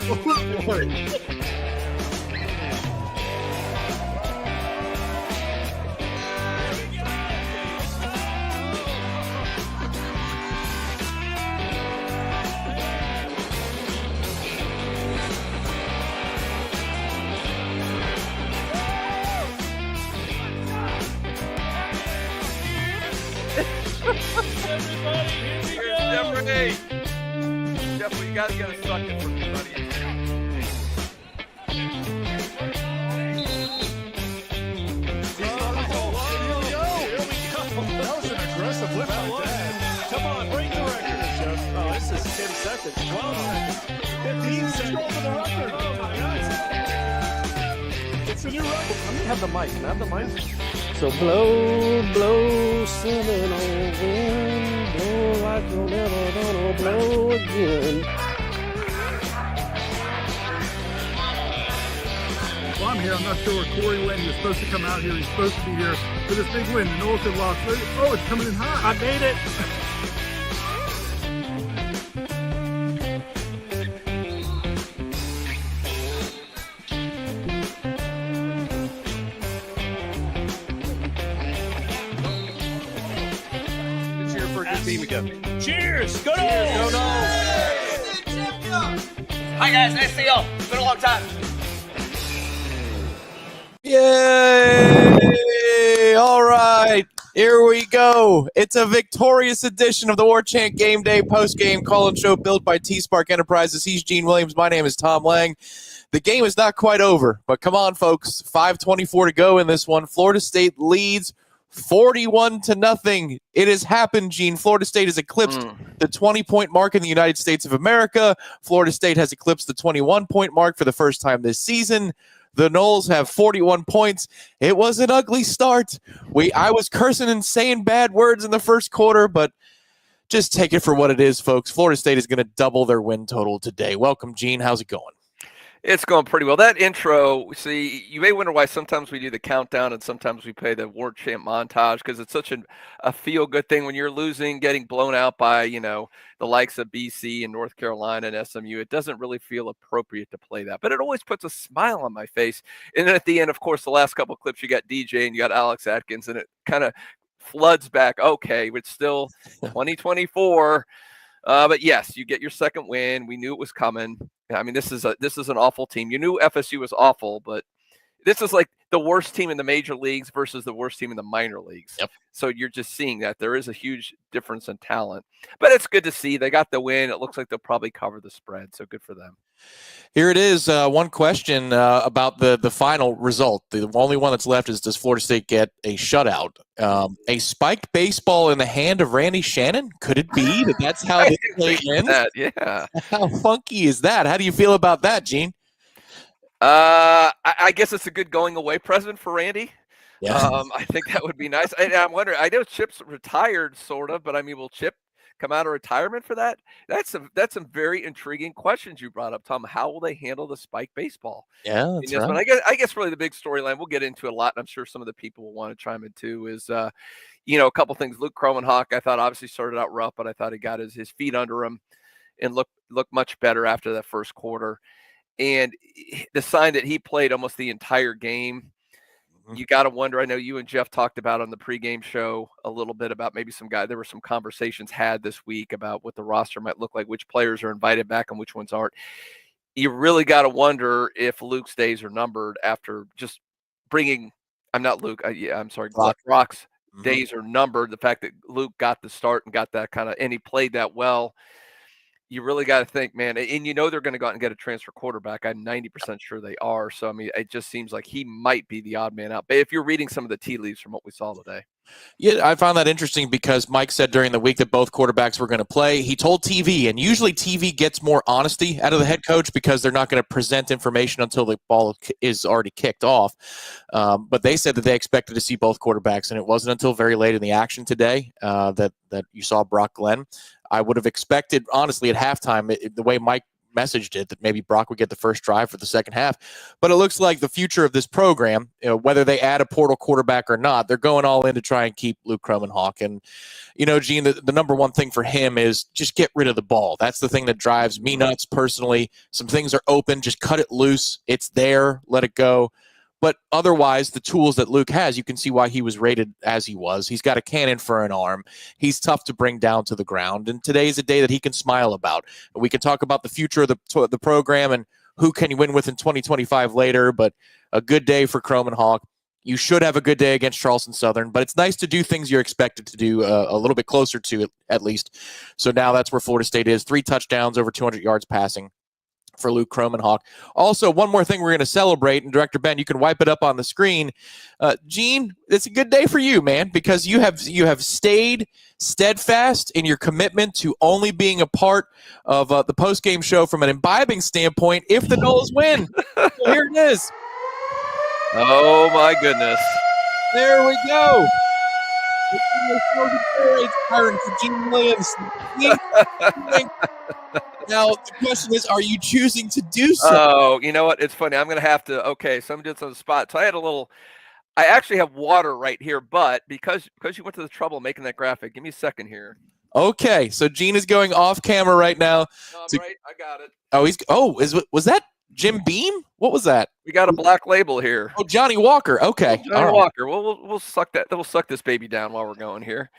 Oh, boy. Everybody, here we go. Jeffrey, you gotta get a sucking from me, buddy. That was an aggressive lift by Dad. Come on, break the record, Jeff. Oh, this is 10 seconds. 12 seconds. 15 seconds. Over the record. Oh, my God. It's a new record. Let me have the mic. Can I have the mic? So blow, blow, Seminoles wind, blow like you're never gonna blow again. Well, I'm here. I'm not sure where Corey went. He was supposed to come out here. He's supposed to be here for this big win. The Noles have lost. Oh, it's coming in hot. I made it. Cheer for a good team again. Cheers. Go Noles. Go Noles. Hi guys, nice to see y'all. It's been a long time. Yay! All right, here we go. It's a victorious edition of the Warchant Gameday Postgame call-in show built by T-Spark Enterprises. He's Gene Williams. My name is Tom Lang. The game is not quite over, but come on, folks. 5:24 to go in this one. Florida State leads 41-0. It has happened, Gene. Florida State has eclipsed the 20-point mark in the United States of America. Florida State has eclipsed the 21-point mark for the first time this season. The Noles have 41 points. It was an ugly start. I was cursing and saying bad words in the first quarter, but just take it for what it is, folks. Florida State is going to double their win total today. Welcome, Gene. How's it going? It's going pretty well. That intro, see, you may wonder why sometimes we do the countdown and sometimes we play the Warchant montage because it's such a feel-good thing when you're losing, getting blown out by, the likes of BC and North Carolina and SMU. It doesn't really feel appropriate to play that, but it always puts a smile on my face. And then at the end, of course, the last couple of clips, you got DJ and you got Alex Atkins, and it kind of floods back. Okay, it's still 2024. But yes, you get your second win. We knew it was coming. I mean, this is an awful team. You knew FSU was awful, but this is like the worst team in the major leagues versus the worst team in the minor leagues. Yep. So you're just seeing that there is a huge difference in talent. But it's good to see they got the win. It looks like they'll probably cover the spread. So good for them. Here it is. One question about the final result. The only one that's left is, does Florida State get a shutout? A spiked baseball in the hand of Randy Shannon? Could it be that's how this play ends? Yeah. How funky is that? How do you feel about that, Gene? I guess it's a good going away present for Randy. Yeah. I think that would be nice. I'm wondering, I know Chip's retired sort of, but I mean, will Chip come out of retirement for that? That's some very intriguing questions you brought up, Tom. How will they handle the spike baseball? Yeah, that's right. I guess really the big storyline, we'll get into it a lot, and I'm sure some of the people will want to chime in too, is a couple things. Luke Kromenhoek, I thought obviously started out rough, but I thought he got his feet under him and looked much better after that first quarter. And the sign that he played almost the entire game, you got to wonder. I know you and Jeff talked about on the pregame show a little bit about maybe there were some conversations had this week about what the roster might look like, which players are invited back and which ones aren't. You really got to wonder if Luke's days are numbered after just bringing – I'm not Luke. I'm sorry, Brock's days are numbered. The fact that Luke got the start and got that and he played that well – you really got to think, man, and they're going to go out and get a transfer quarterback. I'm 90% sure they are. So, I mean, it just seems like he might be the odd man out. But if you're reading some of the tea leaves from what we saw today. Yeah, I found that interesting because Mike said during the week that both quarterbacks were going to play. He told TV, and usually TV gets more honesty out of the head coach because they're not going to present information until the ball is already kicked off. But they said that they expected to see both quarterbacks, and it wasn't until very late in the action today that you saw Brock Glenn. I would have expected, honestly, at halftime, the way Mike messaged it that maybe Brock would get the first drive for the second half. But it looks like the future of this program, whether they add a portal quarterback or not, they're going all in to try and keep Luke Kromenhoek. And, Gene, the number one thing for him is just get rid of the ball. That's the thing that drives me nuts personally. Some things are open, just cut it loose. It's there, let it go. But otherwise, the tools that Luke has, you can see why he was rated as he was. He's got a cannon for an arm. He's tough to bring down to the ground. And today's a day that he can smile about. We can talk about the future of the program and who can you win with in 2025 later. But a good day for Kromenhoek. You should have a good day against Charleston Southern. But it's nice to do things you're expected to do a little bit closer to it, at least. So now that's where Florida State is. 3 touchdowns, over 200 yards passing for Luke Kromenhoek. Also, one more thing we're going to celebrate, and Director Ben, you can wipe it up on the screen. Gene, it's a good day for you, man, because you have stayed steadfast in your commitment to only being a part of the post-game show from an imbibing standpoint if the Noles win. So here it is. Oh, my goodness. There we go. Siren for Gene Williams. Now, the question is, are you choosing to do so? Oh, you know what? It's funny. I'm going to have to, okay, so I'm doing some spot. So I actually have water right here, but because you went to the trouble of making that graphic, give me a second here. Okay, so Gene is going off camera right now. No, right, I got it. Was that Jim Beam? What was that? We got a black label here. Oh, Johnny Walker. Okay. Johnny Walker. We'll suck that. We'll suck this baby down while we're going here.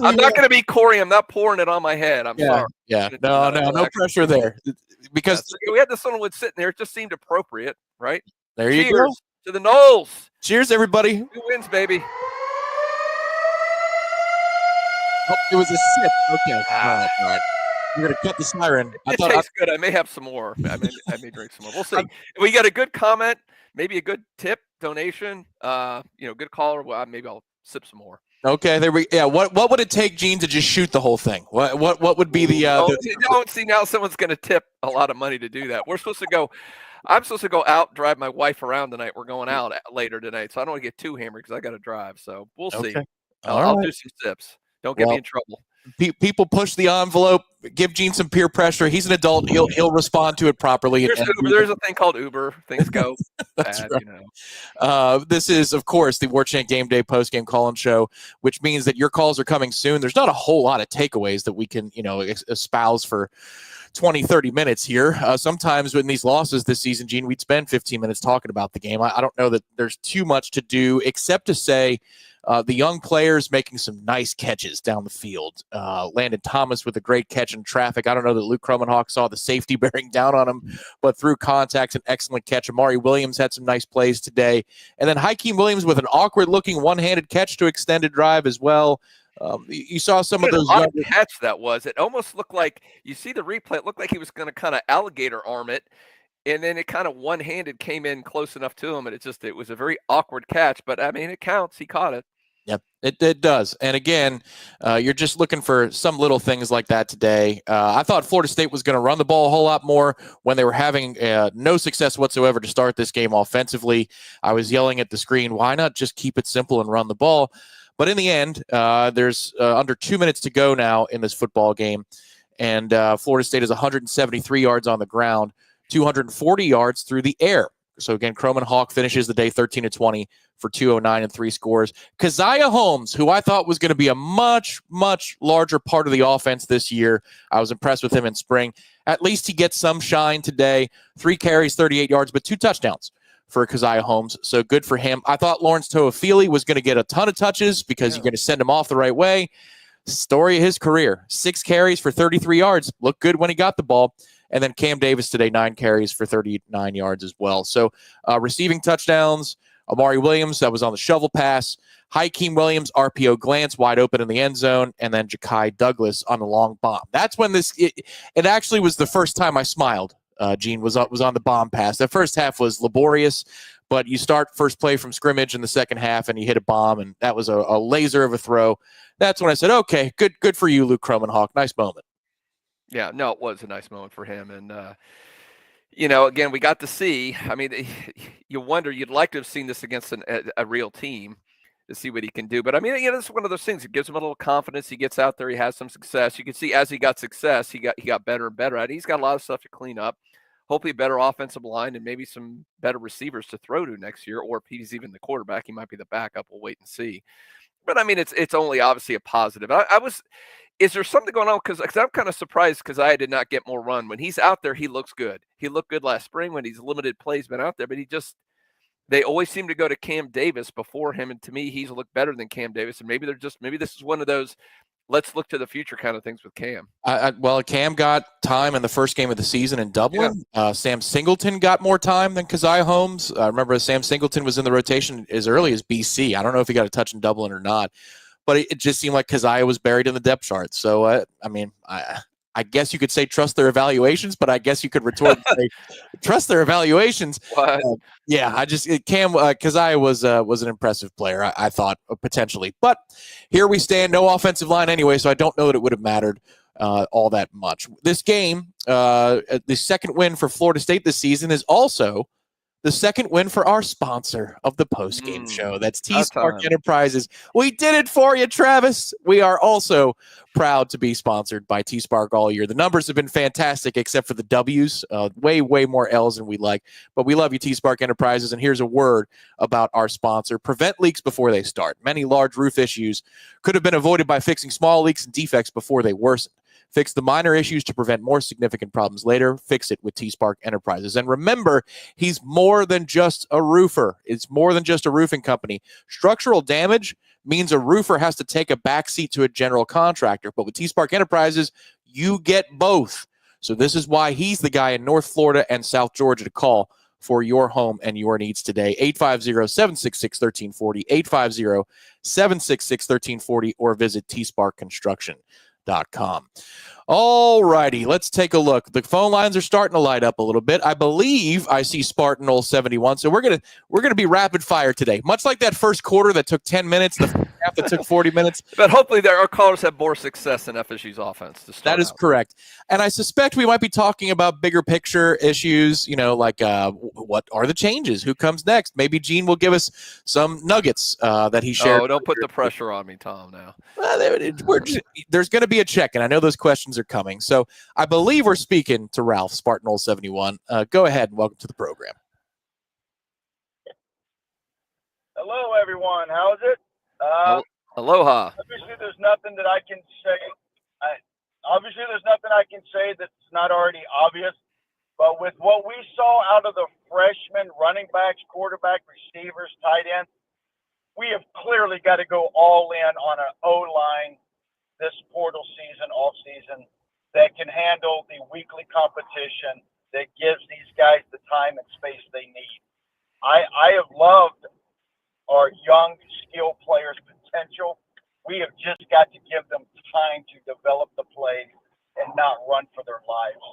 I'm not going to be Corey. I'm not pouring it on my head. I'm sorry. Yeah. No pressure there. Because we had this one sitting there. It just seemed appropriate, right? There you Cheers go. To the Noles. Cheers, everybody. Who wins, baby? Oh, it was a sip. Okay. All right. We're going to cut the siren. It tastes good. I may have some more. I may drink some more. We'll see. We got a good comment, maybe a good tip, donation, good caller. Well, maybe I'll sip some more. Okay, there we. Yeah, what would it take, Gene, to just shoot the whole thing? What would be the? Don't see now. Someone's going to tip a lot of money to do that. I'm supposed to go out, drive my wife around tonight. We're going out later tonight, so I don't want to get too hammered because I got to drive. So we'll see. I'll do some sips. Don't get me in trouble. People push the envelope. Give Gene some peer pressure. He's an adult. He'll respond to it properly. There's a thing called Uber. Things go bad, right. This is, of course, the Warchant Gameday Postgame call-in show, which means that your calls are coming soon. There's not a whole lot of takeaways that we can, espouse for 20, 30 minutes here. Sometimes in these losses this season, Gene, we'd spend 15 minutes talking about the game. I don't know that there's too much to do except to say the young players making some nice catches down the field. Landon Thomas with a great catch in traffic. I don't know that Luke Kromenhoek saw the safety bearing down on him, but through contact, an excellent catch. Amari Williams had some nice plays today. And then Hakeem Williams with an awkward-looking one-handed catch to extended drive as well. You saw some of those. What a catch that was. It almost looked like, you see the replay, it looked like he was going to kind of alligator arm it. And then it kind of one-handed came in close enough to him. And it was a very awkward catch, but I mean, it counts. He caught it. Yep, it does. And again, you're just looking for some little things like that today. I thought Florida State was going to run the ball a whole lot more when they were having no success whatsoever to start this game offensively. I was yelling at the screen, why not just keep it simple and run the ball? But in the end, there's under 2 minutes to go now in this football game. And Florida State is 173 yards on the ground, 240 yards through the air. So again, Kromenhoek finishes the day 13-20 for 209 and 3 scores. Keziah Holmes, who I thought was going to be a much, much larger part of the offense this year. I was impressed with him in spring. At least he gets some shine today. 3 carries, 38 yards, but 2 touchdowns for Keziah Holmes. So good for him. I thought Lawrence Toafili was going to get a ton of touches because you're going to send him off the right way. Story of his career. 6 carries for 33 yards. Looked good when he got the ball. And then Cam Davis today, 9 carries for 39 yards as well. So receiving touchdowns, Amari Williams, that was on the shovel pass. Hakeem Williams, RPO glance, wide open in the end zone. And then Ja'Kai Douglas on the long bomb. That's when it actually was the first time I smiled. Gene was on the bomb pass. The first half was laborious, but you start first play from scrimmage in the second half and you hit a bomb, and that was a laser of a throw. That's when I said, okay, good for you, Luke Kromenhoek. Nice moment. Yeah, no, it was a nice moment for him. And, again, we got to see, I mean, you wonder, you'd like to have seen this against a real team. to see what he can do. But I mean, this is one of those things. It gives him a little confidence. He gets out there. He has some success. You can see as he got success, he got better and better at it. He's got a lot of stuff to clean up. Hopefully a better offensive line and maybe some better receivers to throw to next year. Or if he's even the quarterback, he might be the backup. We'll wait and see. But I mean, it's only obviously a positive. Is there something going on? Because I'm kind of surprised because I did not get more run. When he's out there, he looks good. He looked good last spring when he's limited plays been out there, but they always seem to go to Cam Davis before him. And to me, he's looked better than Cam Davis. And maybe this is one of those let's look to the future kind of things with Cam. Well, Cam got time in the first game of the season in Dublin. Yeah. Sam Singleton got more time than Keziah Holmes. I remember Sam Singleton was in the rotation as early as BC. I don't know if he got a touch in Dublin or not, but it just seemed like Keziah was buried in the depth chart. So, I guess you could say trust their evaluations, but I guess you could retort and say trust their evaluations. Keziah was an impressive player, I thought, potentially. But here we stand, no offensive line anyway, so I don't know that it would have mattered all that much. This game, the second win for Florida State this season, is also the second win for our sponsor of the postgame show. That's T-Spark Enterprises. We did it for you, Travis. We are also proud to be sponsored by T-Spark all year. The numbers have been fantastic, except for the W's. Way more L's than we like. But we love you, T-Spark Enterprises. And here's a word about our sponsor. Prevent leaks before they start. Many large roof issues could have been avoided by fixing small leaks and defects before they worsen. Fix the minor issues to prevent more significant problems later. Fix it with T-Spark Enterprises. And remember, he's more than just a roofer. It's more than just a roofing company. Structural damage means a roofer has to take a backseat to a general contractor. But with T-Spark Enterprises, you get both. So this is why he's the guy in North Florida and South Georgia to call for your home and your needs today. 850-766-1340, 850-766-1340, or visit tsparkconstruction.com. All righty, let's take a look. The phone lines are starting to light up a little bit. I believe I see Spartan Noles 71. So we're gonna be rapid fire today, much like that first quarter that took 10 minutes, the first half that took 40 minutes. But hopefully our callers have more success in FSU's offense to start. That is correct. And I suspect we might be talking about bigger picture issues, like what are the changes? Who comes next? Maybe Gene will give us some nuggets that he shared. Oh, don't put the pressure on me, Tom, now. Well, there's going to be a check, and I know those questions are coming. So I believe we're speaking to Ralph, Spartan Noles 71. Go ahead and welcome to the program. Hello, everyone. How's it? Aloha. Obviously, there's nothing that I can say. That's not already obvious. But with what we saw out of the freshmen, running backs, quarterback, receivers, tight ends, we have clearly got to go all in on an O-line this portal season, off season, that can handle the weekly competition that gives these guys the time and space they need. I have loved our young, skilled players' potential. We have just got to give them time to develop the plays and not run for their lives.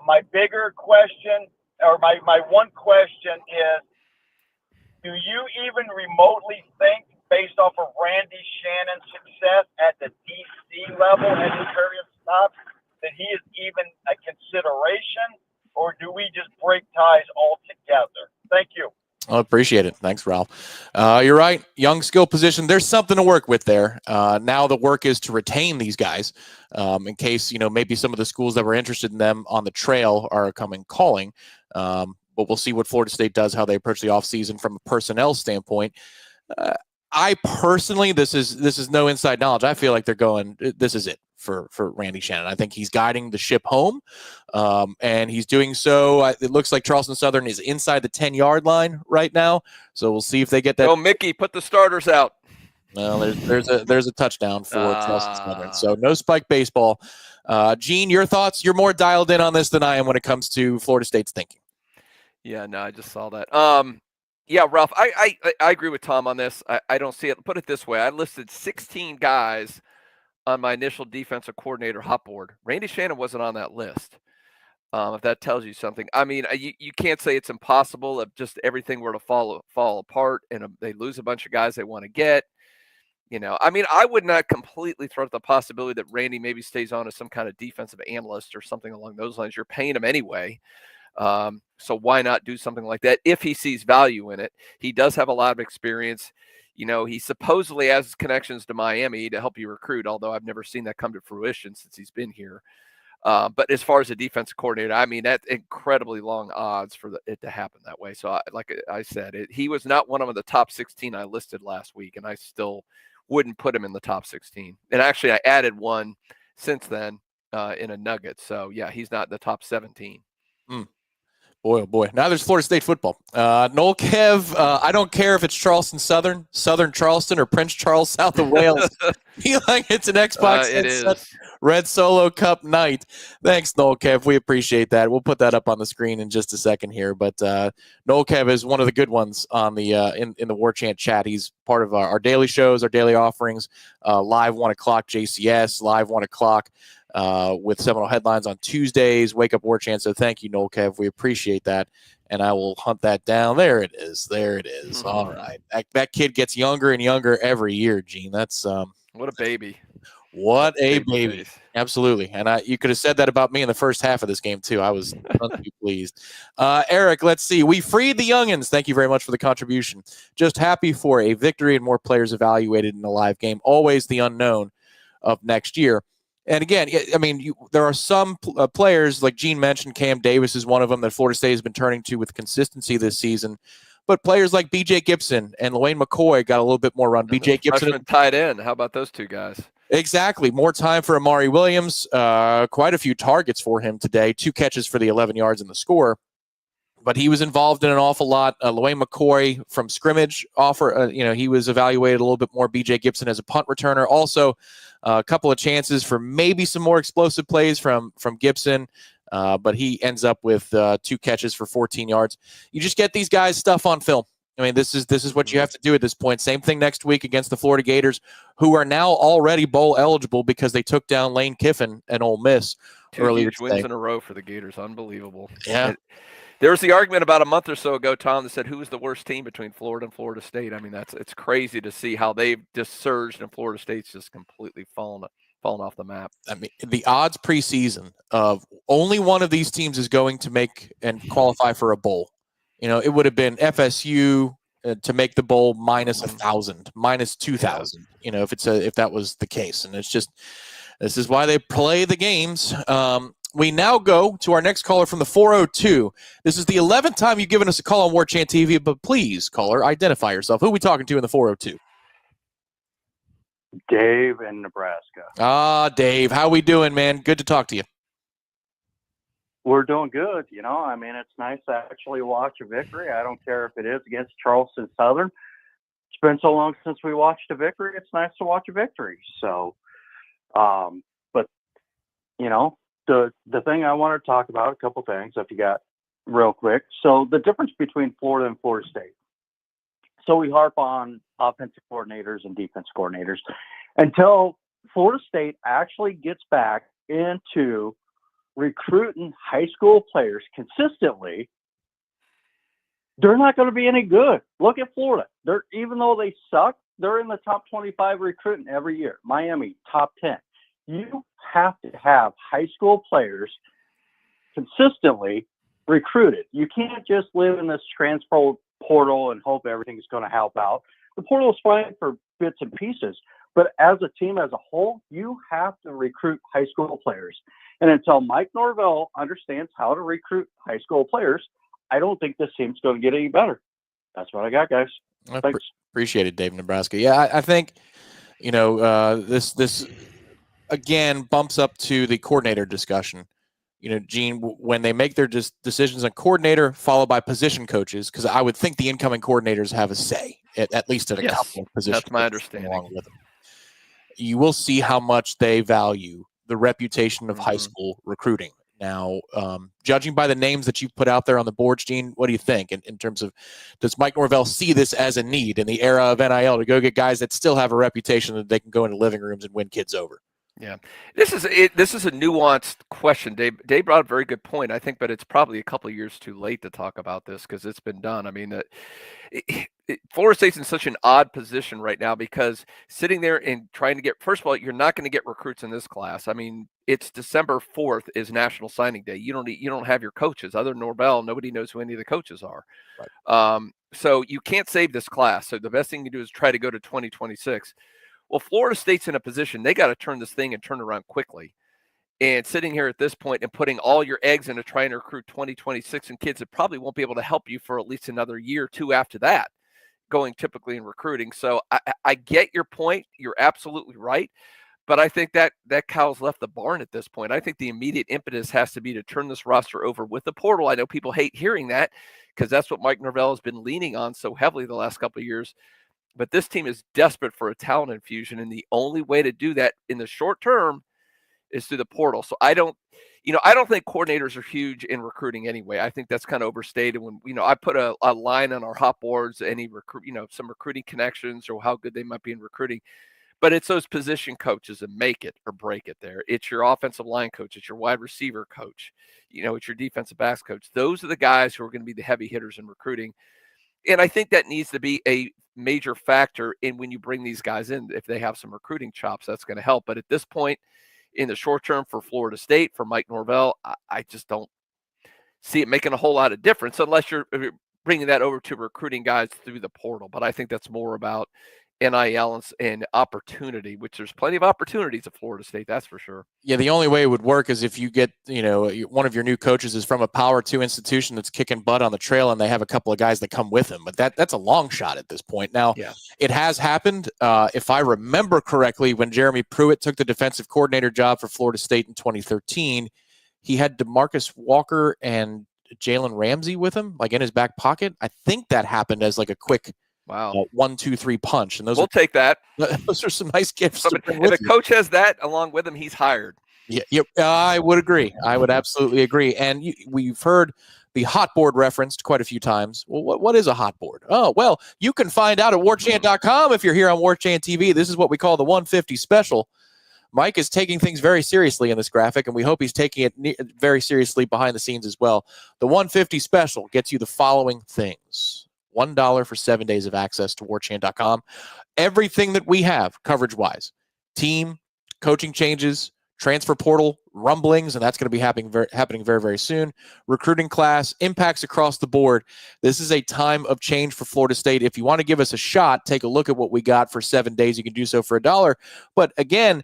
My bigger question, or my one question is, do you even remotely think, based off of Randy Shannon's success at the DC level at his various stops, that he is even a consideration, or do we just break ties altogether? Thank you. I appreciate it. Thanks, Ralph. You're right. Young skill position. There's something to work with there. Now the work is to retain these guys in case, maybe some of the schools that were interested in them on the trail are coming calling. But we'll see what Florida State does, how they approach the offseason from a personnel standpoint. I personally, this is no inside knowledge. I feel like they're going, this is it for Randy Shannon. I think he's guiding the ship home, and he's doing so. It looks like Charleston Southern is inside the 10-yard line right now. So we'll see if they get that. Oh, Mickey, put the starters out. Well, there's a touchdown for Charleston Southern. So no spike baseball. Gene, your thoughts? You're more dialed in on this than I am when it comes to Florida State's thinking. Yeah, no, I just saw that. Yeah, Ralph, I agree with Tom on this. I don't see it. Put it this way. I listed 16 guys on my initial defensive coordinator hot board. Randy Shannon wasn't on that list. If that tells you something. I mean, you can't say it's impossible if just everything were to fall apart and they lose a bunch of guys they want to get. I mean, I would not completely throw out the possibility that Randy maybe stays on as some kind of defensive analyst or something along those lines. You're paying him anyway. So why not do something like that if he sees value in it? He does have a lot of experience. He supposedly has connections to Miami to help you recruit, although I've never seen that come to fruition since he's been here. But as far as a defensive coordinator, I mean, that's incredibly long odds for it to happen that way. So, like I said, he was not one of the top 16 I listed last week, and I still wouldn't put him in the top 16. And actually, I added one since then in a nugget. So, yeah, he's not in the top 17. Boy, oh boy. Now there's Florida State football. Noel Kev, I don't care if it's Charleston Southern, Southern Charleston, or Prince Charles, south of Wales. It's an Xbox it is. Red Solo Cup night. Thanks, Noel Kev. We appreciate that. We'll put that up on the screen in just a second here. But Noel Kev is one of the good ones on the in the Warchant chat. He's part of our daily shows, our daily offerings, live 1 o'clock JCS, live 1 o'clock. With Seminole Headlines on Tuesdays, Wake Up Warchant. So thank you, Noel Kev. We appreciate that. And I will hunt that down. There it is. There it is. Mm-hmm. All right. That kid gets younger and younger every year, Gene. That's what a baby. What a baby. Absolutely. And you could have said that about me in the first half of this game, too. I was pleased. Eric, let's see. We freed the youngins. Thank you very much for the contribution. Just happy for a victory and more players evaluated in the live game. Always the unknown of next year. And again, I mean, there are some players, like Gene mentioned, Cam Davis is one of them that Florida State has been turning to with consistency this season. But players like B.J. Gibson and Lane McCoy got a little bit more run. B.J. Gibson tied in. How about those two guys? Exactly. More time for Amari Williams. Quite a few targets for him today. 2 catches for the 11 yards in the score. But he was involved in an awful lot. Lane McCoy from scrimmage he was evaluated a little bit more. B.J. Gibson as a punt returner. Also, a couple of chances for maybe some more explosive plays from Gibson. But he ends up with 2 catches for 14 yards. You just get these guys stuff on film. I mean, this is what you have to do at this point. Same thing next week against the Florida Gators, who are now already bowl eligible because they took down Lane Kiffin and Ole Miss earlier today. 2 wins in a row for the Gators. Unbelievable. Yeah. There was the argument about a month or so ago, Tom, that said who was the worst team between Florida and Florida State. I mean, it's crazy to see how they've just surged and Florida State's just completely fallen off the map. I mean, the odds preseason of only one of these teams is going to make and qualify for a bowl. It would have been FSU to make the bowl minus 1,000, minus 2,000. If that was the case, and it's just this is why they play the games. We now go to our next caller from the 402. This is the 11th time you've given us a call on Warchant TV, but please, caller, identify yourself. Who are we talking to in the 402? Dave in Nebraska. Dave, how we doing, man? Good to talk to you. We're doing good. I mean, it's nice to actually watch a victory. I don't care if it is against Charleston Southern. It's been so long since we watched a victory. It's nice to watch a victory. So, but, the thing I want to talk about, a couple things, if you got real quick. So the difference between Florida and Florida State. So we harp on offensive coordinators and defense coordinators until Florida State actually gets back into recruiting high school players consistently. They're not going to be any good. Look at Florida. Even though they suck, they're in the top 25 recruiting every year. Miami, top 10. You have to have high school players consistently recruited. You can't just live in this transfer portal and hope everything's going to help out. The portal is fine for bits and pieces, but as a team as a whole, you have to recruit high school players. And until Mike Norvell understands how to recruit high school players, I don't think this team's going to get any better. That's what I got, guys. Thanks. Appreciate it, Dave, Nebraska. Yeah, I think, this again bumps up to the coordinator discussion. Gene, when they make their decisions on coordinator followed by position coaches, because I would think the incoming coordinators have a say, at least at a couple of positions. That's my understanding. Along with them. You will see how much they value the reputation of high school recruiting. Now, judging by the names that you've put out there on the boards, Gene, what do you think in terms of, does Mike Norvell see this as a need in the era of NIL to go get guys that still have a reputation that they can go into living rooms and win kids over? Yeah, this is a nuanced question. Dave brought up a very good point, I think, but it's probably a couple of years too late to talk about this because it's been done. I mean, Florida State's in such an odd position right now because sitting there and trying to get, first of all, you're not going to get recruits in this class. I mean, it's December 4th is National Signing Day. You don't have your coaches other than Norvell. Nobody knows who any of the coaches are. Right. So you can't save this class. So the best thing you do is try to go to 2026. Well, Florida State's in a position, they got to turn this thing and turn around quickly. And sitting here at this point and putting all your eggs into trying to recruit 2026 and kids that probably won't be able to help you for at least another year or two after that, going typically in recruiting. So I get your point. You're absolutely right. But I think that cow's left the barn at this point. I think the immediate impetus has to be to turn this roster over with the portal. I know people hate hearing that because that's what Mike Norvell has been leaning on so heavily the last couple of years. But this team is desperate for a talent infusion, and the only way to do that in the short term is through the portal. So I don't think coordinators are huge in recruiting anyway. I think that's kind of overstated. When I put a line on our hot boards, any some recruiting connections or how good they might be in recruiting. But it's those position coaches that make it or break it there. It's your offensive line coach. It's your wide receiver coach. It's your defensive backs coach. Those are the guys who are going to be the heavy hitters in recruiting. And I think that needs to be a major factor in when you bring these guys in. If they have some recruiting chops, that's going to help. But at this point, in the short term for Florida State, for Mike Norvell, I just don't see it making a whole lot of difference unless you're bringing that over to recruiting guys through the portal. But I think that's more about NIL and opportunity, which there's plenty of opportunities at Florida State, that's for sure. Yeah, the only way it would work is if you get, one of your new coaches is from a Power 2 institution that's kicking butt on the trail and they have a couple of guys that come with him. But that's a long shot at this point. Now, It has happened. If I remember correctly, when Jeremy Pruitt took the defensive coordinator job for Florida State in 2013, he had DeMarcus Walker and Jalen Ramsey with him, like in his back pocket. I think that happened as like a quick 1, 2, 3 punch, and we'll take that. Those are some nice gifts. If a coach has that along with him, he's hired. Yeah, I would agree. I would absolutely agree. And we've heard the hot board referenced quite a few times. Well, what is a hot board? Oh, well, you can find out at warchant.com if you're here on Warchant TV. This is what we call the 150 special. Mike is taking things very seriously in this graphic, and we hope he's taking it very seriously behind the scenes as well. The 150 special gets you the following things. $1 for 7 days of access to warchant.com. Everything that we have coverage-wise, team, coaching changes, transfer portal, rumblings, and that's going to be happening very, very soon. Recruiting class, impacts across the board. This is a time of change for Florida State. If you want to give us a shot, take a look at what we got for 7 days. You can do so for $1. But again,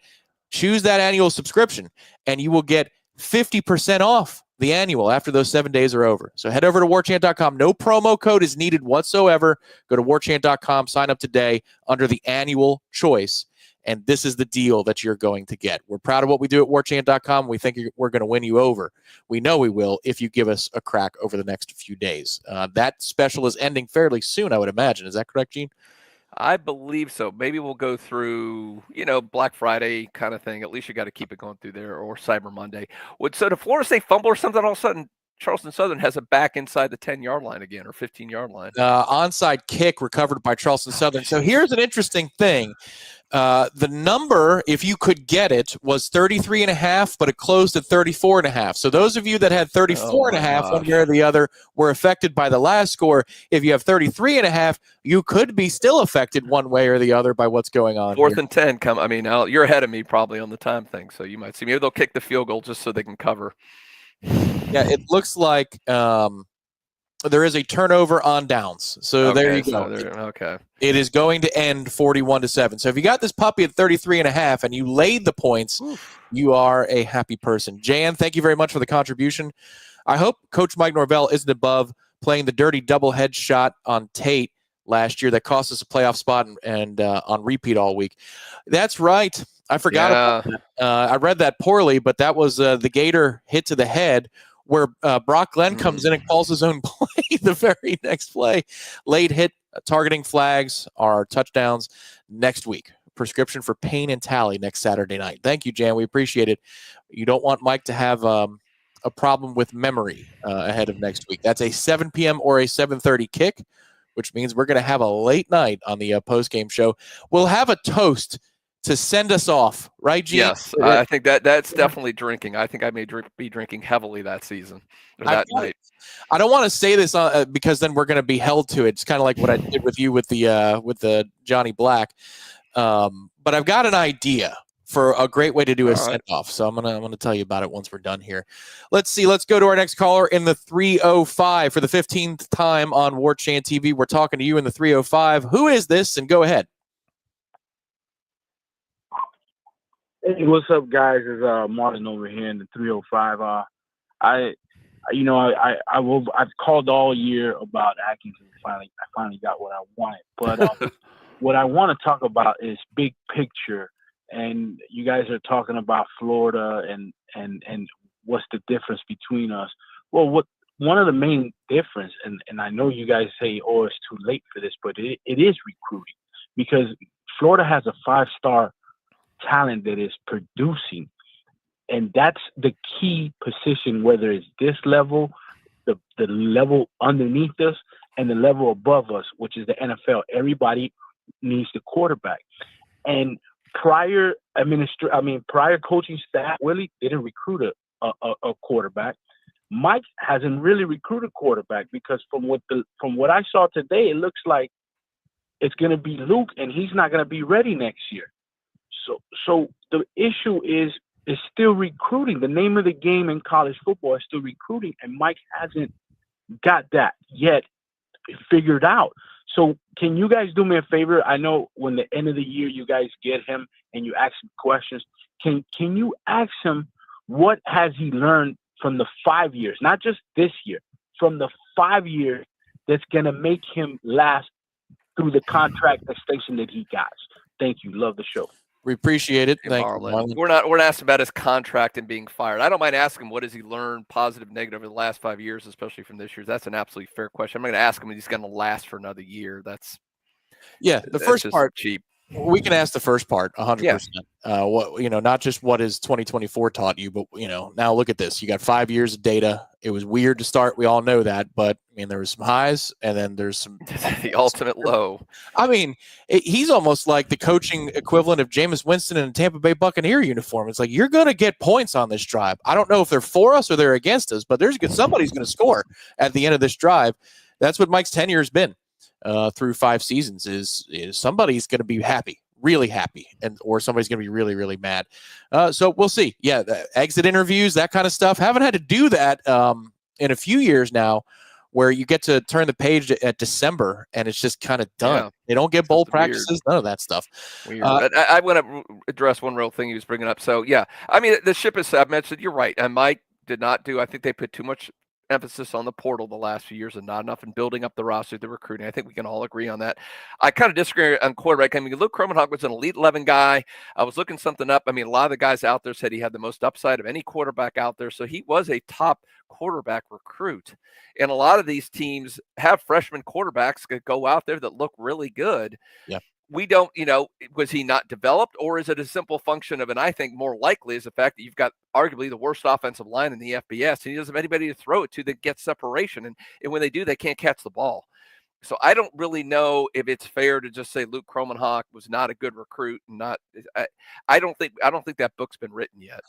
choose that annual subscription, and you will get 50% off the annual after those 7 days are over. So head over to warchant.com. No promo code is needed whatsoever. Go to warchant.com, sign up today under the annual choice, and this is the deal that you're going to get. We're proud of what we do at warchant.com. We think we're going to win you over. We know we will if you give us a crack over the next few days. That special is ending fairly soon, I would imagine. Is that correct, Gene? I believe so. Maybe we'll go through, Black Friday kind of thing. At least you got to keep it going through there, or Cyber Monday. So the Florida State fumble or something, all of a sudden, Charleston Southern has it back inside the 10-yard line again, or 15-yard line. Onside kick recovered by Charleston Southern. So here's an interesting thing. The number, if you could get it, was 33.5, but it closed at 34.5. So those of you that had 34.5, one way or the other, were affected by the last score. If you have 33.5, you could be still affected one way or the other by what's going on. 4th and 10 you're ahead of me probably on the time thing, so you might see. Maybe they'll kick the field goal just so they can cover. Yeah, it looks like there is a turnover on downs. So there you go. Okay. It is going to end 41-7. So if you got this puppy at 33.5 and you laid the points, you are a happy person. Jan, thank you very much for the contribution. I hope Coach Mike Norvell isn't above playing the dirty double head shot on Tate last year that cost us a playoff spot and on repeat all week. That's right. I forgot about that. I read that poorly, but that was the Gator hit to the head where Brock Glenn comes in and calls his own play the very next play. Late hit, targeting flags are touchdowns next week. Prescription for pain and tally next Saturday night. Thank you, Jan. We appreciate it. You don't want Mike to have a problem with memory ahead of next week. That's a 7 p.m. or a 7:30 kick, which means we're going to have a late night on the postgame show. We'll have a toast to send us off, right, Gene? Yes, I think that's definitely drinking. I think I may be drinking heavily that season or that night. I don't want to say this because then we're going to be held to it. It's kind of like what I did with you with the Johnny Black. But I've got an idea for a great way to do a send-off. So I'm gonna tell you about it once we're done here. Let's see. Let's go to our next caller in the 305 for the 15th time on Warchant TV. We're talking to you in the 305. Who is this? And go ahead. Hey, what's up, guys? It's Martin over here in the 305. I've called all year about Atkinson. I finally got what I wanted. But what I want to talk about is big picture. And you guys are talking about Florida and what's the difference between us. Well, one of the main difference, and I know you guys say, oh, it's too late for this, but it is recruiting, because Florida has a 5-star talent that is producing. And that's the key position, whether it's this level, the level underneath us, and the level above us, which is the NFL. Everybody needs the quarterback. And prior coaching staff really didn't recruit a quarterback. Mike hasn't really recruited quarterback, because from what I saw today, it looks like it's going to be Luke, and he's not going to be ready next year. So the issue is still recruiting. The name of the game in college football is still recruiting, and Mike hasn't got that yet figured out. So can you guys do me a favor? I know when the end of the year you guys get him and you ask him questions. Can you ask him what has he learned from the 5 years, not just this year, from the 5 years that's going to make him last through the contract extension that he got? Thank you. Love the show. We appreciate it. Thank you, Marlon. We're not asking about his contract and being fired. I don't mind asking him what has he learned, positive, negative, over the last 5 years, especially from this year. That's an absolutely fair question. I'm not going to ask him if he's going to last for another year. The first part cheap. We can ask the first part 100%. Not just what has 2024 taught you, but now look at this. You got 5 years of data. It was weird to start. We all know that, but there was some highs, and then there's some the ultimate low. He's almost like the coaching equivalent of Jameis Winston in a Tampa Bay Buccaneer uniform. It's like, you're going to get points on this drive. I don't know if they're for us or they're against us, but somebody's going to score at the end of this drive. That's what Mike's tenure has been through 5 seasons. Is somebody's going to be happy, really happy, or somebody's going to be really, really mad. So we'll see. Yeah, exit interviews, that kind of stuff. Haven't had to do that in a few years now, where you get to turn the page at December and it's just kind of done. Yeah. They don't get bowl practices, none of that stuff. Weird. I want to address one real thing he was bringing up. So, yeah, the ship is, I've mentioned, you're right. And Mike did not I think they put too much emphasis on the portal the last few years and not enough in building up the roster, the recruiting. I think we can all agree on that. I kind of disagree on quarterback. Luke Cromenhawk was an Elite 11 guy. I was looking something up. A lot of the guys out there said he had the most upside of any quarterback out there. So he was a top quarterback recruit. And a lot of these teams have freshman quarterbacks that go out there that look really good. Yeah. We don't, was he not developed, or is it a simple function of, and I think more likely is the fact that you've got arguably the worst offensive line in the FBS, and he doesn't have anybody to throw it to that gets separation. And when they do, they can't catch the ball. So I don't really know if it's fair to just say Luke Cromenhawk was not a good recruit. I don't think that book's been written yet.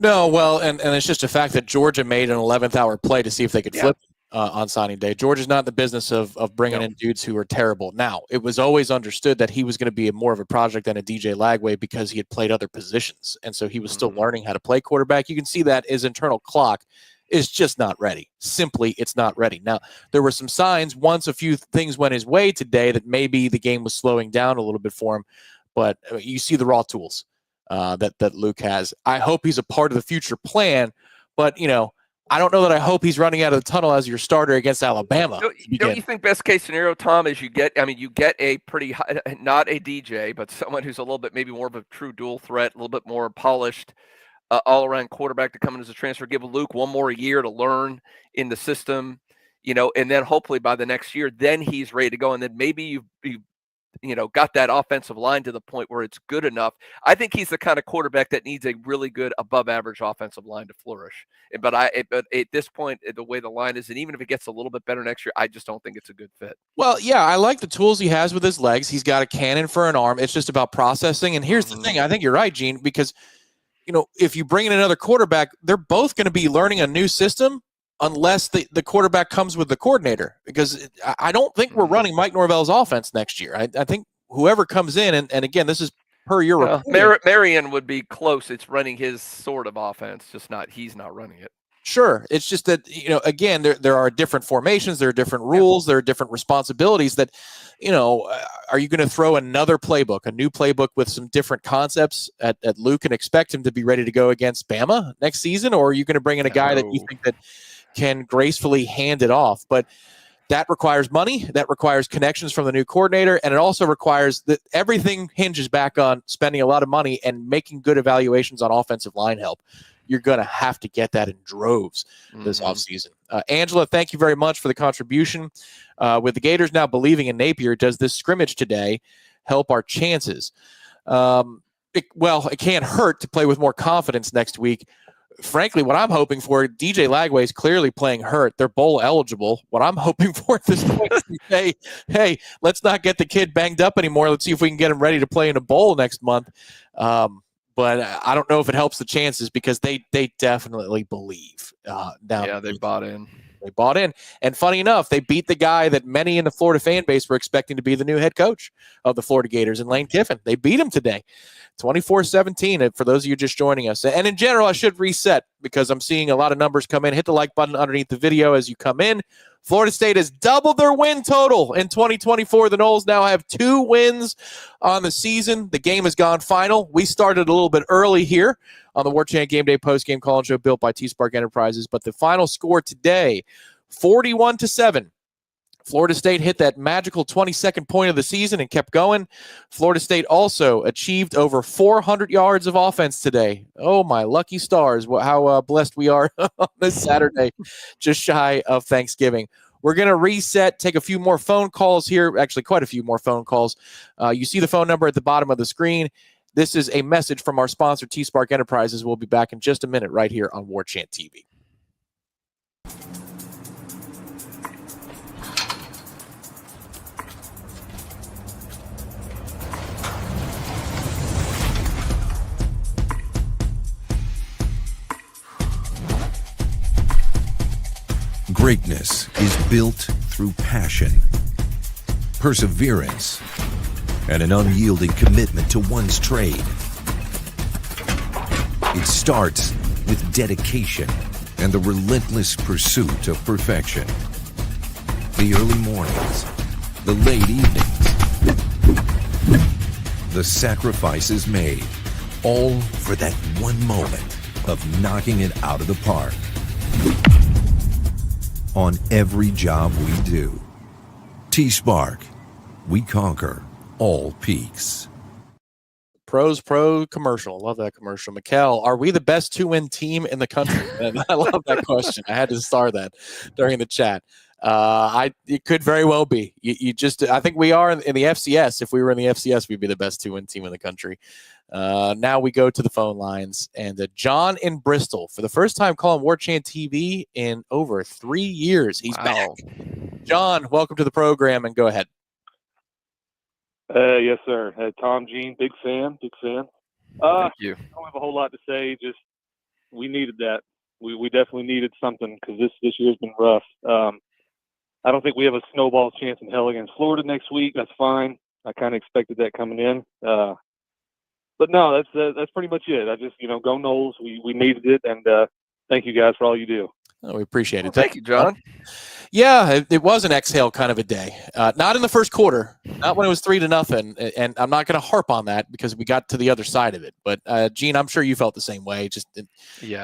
No, well, and it's just a fact that Georgia made an 11th hour play to see if they could flip on signing day. Georgia's not in the business of bringing in dudes who are terrible. Now, it was always understood that he was going to be more of a project than a DJ Lagway because he had played other positions. And so he was still learning how to play quarterback. You can see that his internal clock is just not ready. Simply, it's not ready. Now, there were some signs once a few things went his way today that maybe the game was slowing down a little bit for him. But you see the raw tools that Luke has. I hope he's a part of the future plan. But, I don't know that I hope he's running out of the tunnel as your starter against Alabama. Don't you think best case scenario, Tom, is you get a pretty high, not a DJ, but someone who's a little bit maybe more of a true dual threat, a little bit more polished, all-around quarterback to come in as a transfer, give Luke one more year to learn in the system, and then hopefully by the next year, then he's ready to go. And then maybe you got that offensive line to the point where it's good enough. I think he's the kind of quarterback that needs a really good above average offensive line to flourish. But at this point, the way the line is, and even if it gets a little bit better next year, I just don't think it's a good fit. Well, yeah, I like the tools he has with his legs. He's got a cannon for an arm. It's just about processing. And here's the thing. I think you're right, Gene, because, if you bring in another quarterback, they're both going to be learning a new system unless the quarterback comes with the coordinator, because I don't think we're running Mike Norvell's offense next year. I think whoever comes in, and again, this is per your report. Marion would be close. It's running his sort of offense, just he's not running it. Sure. It's just that, again, there are different formations, there are different rules, there are different responsibilities that, are you going to throw another playbook, a new playbook with some different concepts at Luke and expect him to be ready to go against Bama next season? Or are you going to bring in a guy that you think that can gracefully hand it off? But that requires money, that requires connections from the new coordinator, and it also requires that everything hinges back on spending a lot of money and making good evaluations on offensive line help. You're going to have to get that in droves this offseason. Angela, thank you very much for the contribution. With the Gators now believing in Napier, does this scrimmage today help our chances? It can't hurt to play with more confidence next week. Frankly, what I'm hoping for, DJ Lagway is clearly playing hurt. They're bowl eligible. What I'm hoping for at this point is to say, hey, let's not get the kid banged up anymore. Let's see if we can get him ready to play in a bowl next month. But I don't know if it helps the chances, because they definitely believe. They bought in. They bought in. And funny enough, they beat the guy that many in the Florida fan base were expecting to be the new head coach of the Florida Gators, in Lane Kiffin. They beat him today, 24-17, for those of you just joining us. And in general, I should reset, because I'm seeing a lot of numbers come in. Hit the like button underneath the video as you come in. Florida State has doubled their win total in 2024. The Noles now have 2 wins on the season. The game has gone final. We started a little bit early here on the Warchant Gameday Postgame call-in show built by T-Spark Enterprises, but the final score today, 41-7. Florida State hit that magical 22nd point of the season and kept going. Florida State also achieved over 400 yards of offense today. Oh, my lucky stars. How blessed we are on this Saturday, just shy of Thanksgiving. We're going to reset, take a few more phone calls here, actually quite a few more phone calls. You see the phone number at the bottom of the screen. This is a message from our sponsor, T-Spark Enterprises. We'll be back in just a minute right here on Warchant TV. Greatness is built through passion, perseverance, and an unyielding commitment to one's trade. It starts with dedication and the relentless pursuit of perfection. The early mornings, the late evenings, the sacrifices made, all for that one moment of knocking it out of the park. On every job we do, T-Spark, we conquer all peaks. Pros Pro commercial. Love that commercial. Mikkel, are we the best 2-win team in the country? And I love that question. I had to star that during the chat. It could very well be. I think we are in the FCS. If we were in the FCS, we'd be the best 2-win team in the country. Now we go to the phone lines, and John in Bristol, for the first time calling Warchant TV in over 3 years. He's back. John, welcome to the program, and go ahead. Yes, sir. Tom, Gene, big fan. Thank you. I don't have a whole lot to say. Just we needed that. We definitely needed something, because this year's been rough. I don't think we have a snowball chance in hell against Florida next week. That's fine. I kind of expected that coming in. But no, that's pretty much it. I just, go Noles. We needed it, and thank you guys for all you do. Oh, we appreciate it. Thank you, John. Yeah, it was an exhale kind of a day. Not in the first quarter, not when it was 3-0. And I'm not going to harp on that, because we got to the other side of it. But Gene, I'm sure you felt the same way. It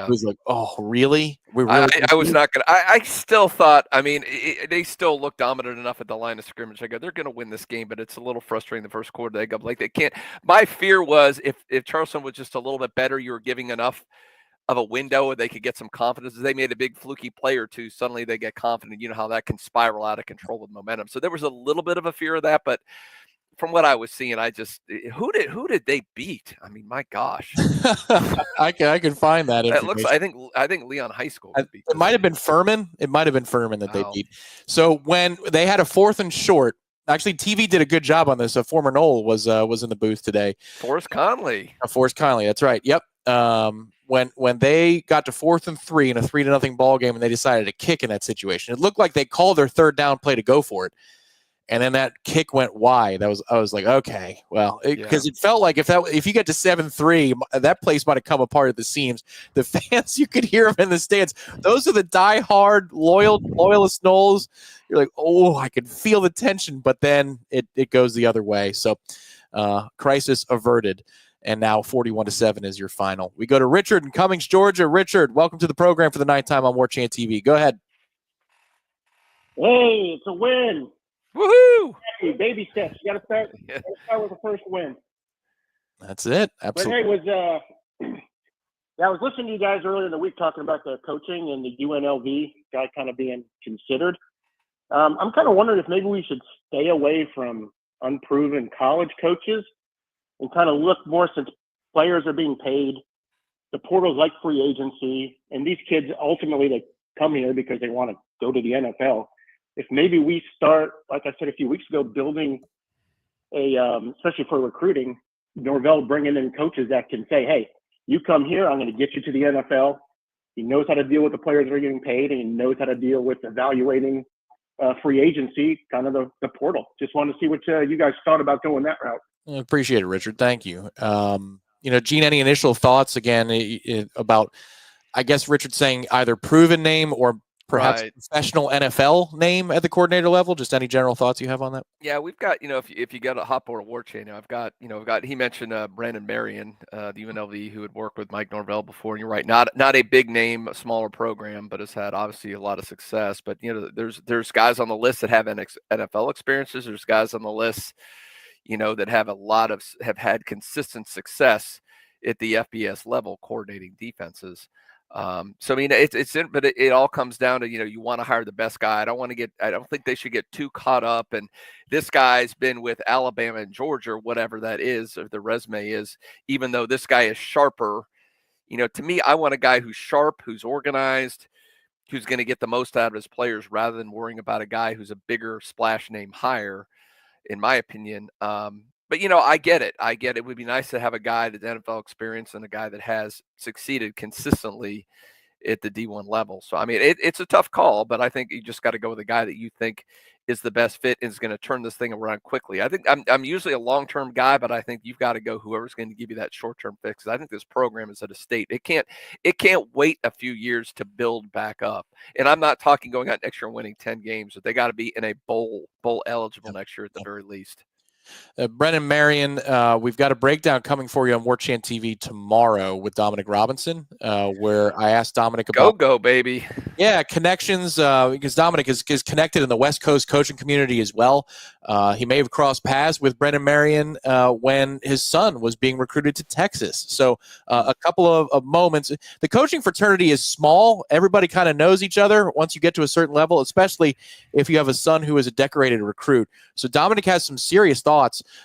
was like, oh, really? I was not going to. I still thought, they still look dominant enough at the line of scrimmage. I go, they're going to win this game, but it's a little frustrating the first quarter. They go, like, they can't. My fear was if Charleston was just a little bit better, you were giving enough of a window where they could get some confidence. They made a big fluky play or two, suddenly they get confident. You know how that can spiral out of control with momentum. So there was a little bit of a fear of that, but from what I was seeing, who did they beat? I mean, my gosh. I can find that It information. looks. I think Leon High School beat. It might have been Furman. It might have been Furman that they Wow. beat. So when they had a 4th and short, actually TV did a good job on this. A former Nole was in the booth today. Forrest Conley. Forrest Conley. That's right. Yep. When they got to 4th and 3 in a 3-0 ball game, and they decided to kick in that situation, it looked like they called their 3rd down play to go for it. And then that kick went wide. I was like, okay, well, because it felt like if you get to 7-3, that place might have come apart at the seams. The fans, you could hear them in the stands. Those are the diehard loyalist Noles. You're like, oh, I can feel the tension, but then it goes the other way. So, crisis averted. And now 41-7 is your final. We go to Richard in Cummings, Georgia. Richard, welcome to the program for the 9th time on Warchant TV. Go ahead. Hey, it's a win. Woohoo! Hey, baby steps. You got to start with the first win. That's it. Absolutely. But hey, I was listening to you guys earlier in the week talking about the coaching and the UNLV guy kind of being considered. I'm kind of wondering if maybe we should stay away from unproven college coaches and kind of look more, since players are being paid, the portal's like free agency, and these kids ultimately they come here because they want to go to the NFL. If maybe we start, like I said a few weeks ago, building especially for recruiting, Norvell bringing in coaches that can say, hey, you come here, I'm going to get you to the NFL. He knows how to deal with the players that are getting paid, and he knows how to deal with evaluating free agency, kind of the portal. Just wanted to see what you guys thought about going that route. I appreciate it, Richard. Thank you. Gene, any initial thoughts again about, I guess Richard's saying either proven name or perhaps professional NFL name at the coordinator level? Just any general thoughts you have on that? Yeah, we've got, if you got a hop or a war chain, I've got, he mentioned Brandon Marion, the UNLV, who had worked with Mike Norvell before. And you're right, not a big name, a smaller program, but has had obviously a lot of success. But, there's guys on the list that have NFL experiences. There's guys on the list, that have had consistent success at the FBS level coordinating defenses. So I mean, but it all comes down to, you want to hire the best guy. I don't think they should get too caught up. And this guy's been with Alabama and Georgia, or whatever that is, or the resume is, even though this guy is sharper, to me, I want a guy who's sharp, who's organized, who's going to get the most out of his players rather than worrying about a guy who's a bigger splash name hire, in my opinion. But, I get it. It would be nice to have a guy that's NFL experience and a guy that has succeeded consistently at the D1 level. So, I mean, it's a tough call, but I think you just got to go with a guy that you think is the best fit and is going to turn this thing around quickly. I think I'm usually a long-term guy, but I think you've got to go whoever's going to give you that short-term fix. I think this program is at a state. It can't wait a few years to build back up. And I'm not talking going out next year and winning 10 games, but they got to be in a bowl eligible next year at the very least. Brennan Marion, we've got a breakdown coming for you on Warchant TV tomorrow with Dominic Robinson, where I asked Dominic about go baby. Yeah, connections, because Dominic is connected in the West Coast coaching community as well. He may have crossed paths with Brennan Marion when his son was being recruited to Texas. So a couple of moments. The coaching fraternity is small. Everybody kind of knows each other once you get to a certain level, especially if you have a son who is a decorated recruit. So Dominic has some serious thoughts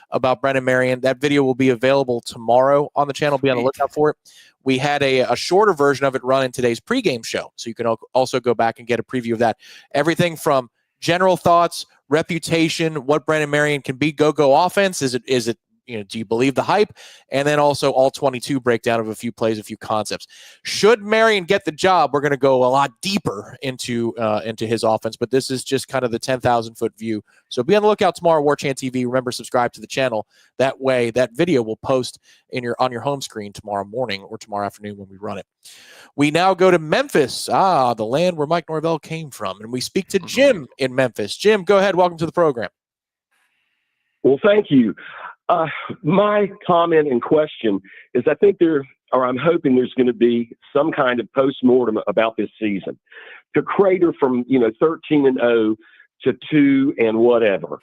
about Brennan Marion. That video will be available tomorrow on the channel. Be on the lookout for it. We had a shorter version of it run in today's pregame show, so you can also go back and get a preview of that. Everything from general thoughts, reputation, what Brennan Marion can be, go offense. Is it do you believe the hype? And then also all 22 breakdown of a few plays, a few concepts. Should Marion get the job, we're going to go a lot deeper into his offense, but this is just kind of the 10,000-foot view. So be on the lookout tomorrow, Warchant TV. Remember, subscribe to the channel. That way, that video will post on your home screen tomorrow morning or tomorrow afternoon when we run it. We now go to Memphis, the land where Mike Norvell came from, and we speak to Jim in Memphis. Jim, go ahead. Welcome to the program. Well, thank you. My comment and question is I think I'm hoping there's going to be some kind of postmortem about this season. The crater from, 13-0 to 2 and whatever.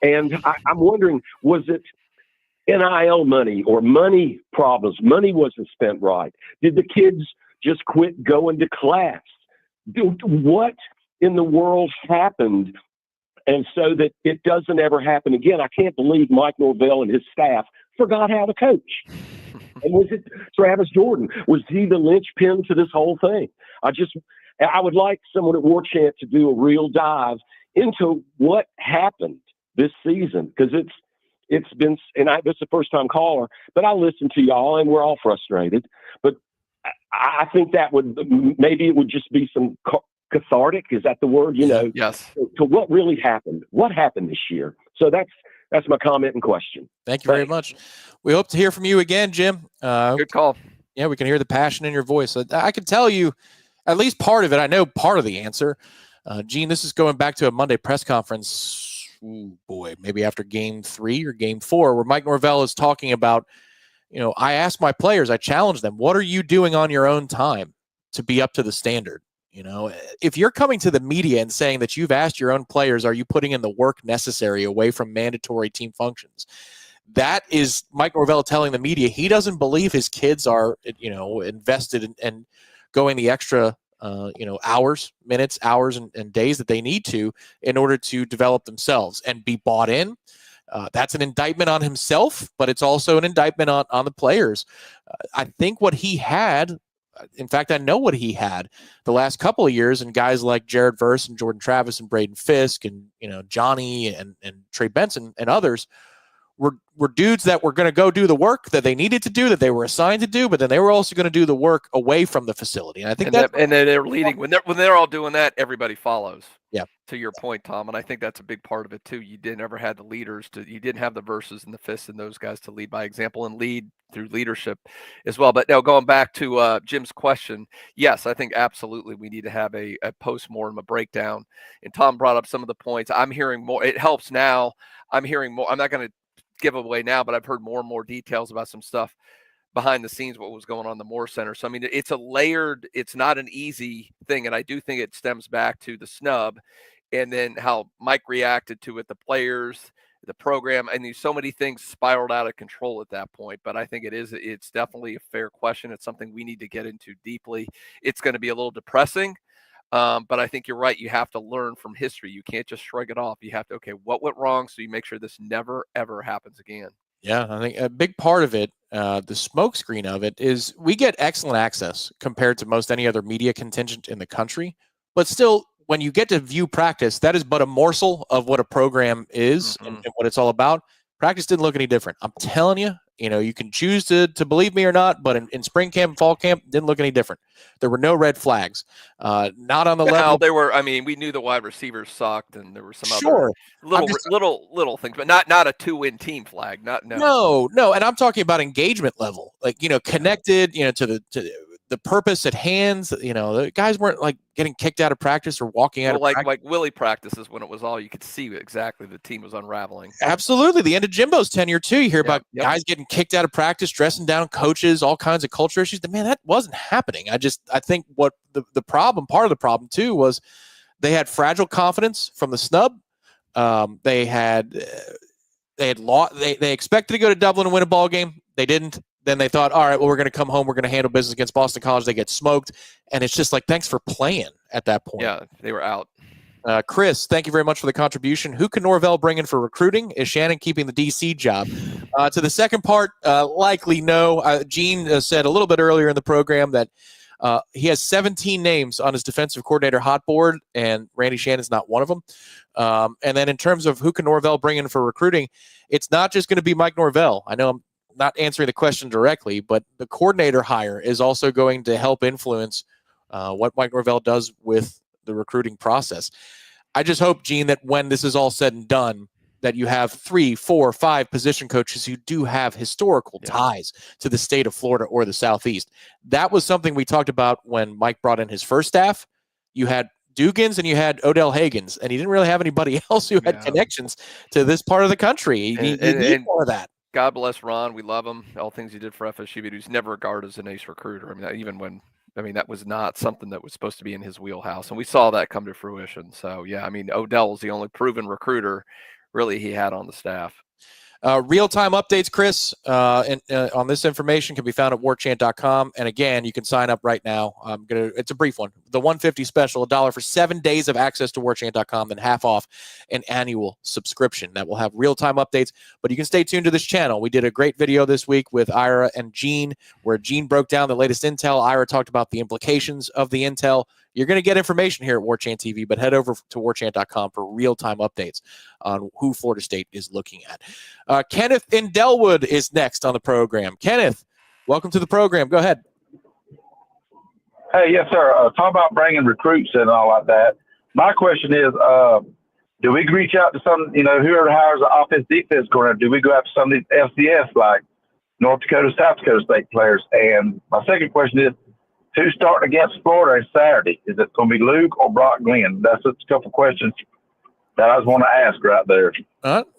And I'm wondering, was it NIL money or money problems? Money wasn't spent right. Did the kids just quit going to class? What in the world happened And so that it doesn't ever happen again. I can't believe Mike Norvell and his staff forgot how to coach. And was it Travis Jordan? Was he the linchpin to this whole thing? I would like someone at Warchant to do a real dive into what happened this season, because it's been, and this is the first time caller, but I listen to y'all and we're all frustrated. But I think that maybe it would just be some cathartic. Is that the word? Yes. To what really happened? What happened this year? So that's my comment and question. Thank you very much. We hope to hear from you again, Jim. Good call. Yeah, we can hear the passion in your voice. I can tell you at least part of it. I know part of the answer. Gene, this is going back to a Monday press conference, maybe after game 3 or game 4, where Mike Norvell is talking about, I asked my players, I challenged them, what are you doing on your own time to be up to the standard? If you're coming to the media and saying that you've asked your own players, are you putting in the work necessary away from mandatory team functions? That is Mike Norvell telling the media he doesn't believe his kids are, invested in going the extra, hours, minutes, hours, and days that they need to in order to develop themselves and be bought in. That's an indictment on himself, but it's also an indictment on the players. I think what he had, in fact, I know what he had the last couple of years, and guys like Jared Verse and Jordan Travis and Braden Fisk and Johnny and Trey Benson and others were dudes that were going to go do the work that they needed to do, that they were assigned to do, but then they were also going to do the work away from the facility. And I think and then they're leading when they're all doing that, everybody follows. Yeah. To your point, Tom, and I think that's a big part of it too. You didn't ever have the leaders you didn't have the Verses and the Fists and those guys to lead by example and lead through leadership as well. But now going back to Jim's question, yes, I think absolutely we need to have a postmortem, a breakdown. And Tom brought up some of the points. I'm hearing more. It helps now. I'm hearing more. I'm not going to give away now, but I've heard more and more details about some stuff behind the scenes, what was going on in the Moore Center. So, I mean, it's it's not an easy thing. And I do think it stems back to the snub and then how Mike reacted to it, the players, the program, and so many things spiraled out of control at that point. But I think it's definitely a fair question. It's something we need to get into deeply. It's going to be a little depressing. But I think you're right. You have to learn from history. You can't just shrug it off. You have to, what went wrong? So you make sure this never, ever happens again. Yeah, I think a big part of it, the smokescreen of it, is we get excellent access compared to most any other media contingent in the country. But still, when you get to view practice, that is but a morsel of what a program is and what it's all about. Practice didn't look any different. I'm telling you, you can choose to believe me or not, but in spring camp and fall camp, didn't look any different. There were no red flags. Not on the level. There were. I mean, we knew the wide receivers sucked, and there were some other little things, but not a 2-win team flag. No. And I'm talking about engagement level, connected, to the purpose at hand. The guys weren't like getting kicked out of practice or walking out of practice. Like Willie practices when it was all you could see exactly the team was unraveling. Absolutely. The end of Jimbo's tenure too. You hear about guys getting kicked out of practice, dressing down coaches, all kinds of culture issues. Man, that wasn't happening. I think what the problem, part of the problem too, was they had fragile confidence from the snub. They expected to go to Dublin and win a ball game. They didn't. Then they thought, all right, well, we're going to come home. We're going to handle business against Boston College. They get smoked. And it's just like, thanks for playing at that point. Yeah, they were out. Chris, thank you very much for the contribution. Who can Norvell bring in for recruiting? Is Shannon keeping the DC job? To the second part, likely no. Gene said a little bit earlier in the program that he has 17 names on his defensive coordinator hot board, and Randy Shannon's not one of them. And then in terms of who can Norvell bring in for recruiting, it's not just going to be Mike Norvell. I know I'm not answering the question directly, but the coordinator hire is also going to help influence what Mike Norvell does with the recruiting process. I just hope, Gene, that when this is all said and done, that you have 3, 4, 5 position coaches who do have historical ties to the state of Florida or the Southeast. That was something we talked about when Mike brought in his first staff. You had Dugans and you had Odell Higgins, and he didn't really have anybody else who had connections to this part of the country. You need more of that. God bless Ron. We love him. All things he did for FSU, but he's never regarded as an ace recruiter. That was not something that was supposed to be in his wheelhouse. And we saw that come to fruition. So, Odell was the only proven recruiter really he had on the staff. Real-time updates, Chris, on this information can be found at warchant.com. And again, you can sign up right now. It's a brief one. the $150 special, $1 for 7 days of access to warchant.com, then half off an annual subscription that will have real-time updates. But you can stay tuned to this channel. We did a great video this week with Ira and Gene, where Gene broke down the latest intel. Ira talked about the implications of the intel. You're going to get information here at Warchant TV, but head over to warchant.com for real-time updates on who Florida State is looking at. Kenneth in Delwood is next on the program. Kenneth, welcome to the program. Go ahead. Hey, yes, sir. Talk about bringing recruits and all like that. My question is, do we reach out to some, whoever hires the offense defense coordinator, do we go after some of these FCS like North Dakota, South Dakota State players? And my second question is, who's starting against Florida on Saturday? Is it going to be Luke or Brock Glenn? That's just a couple questions that I just want to ask right there.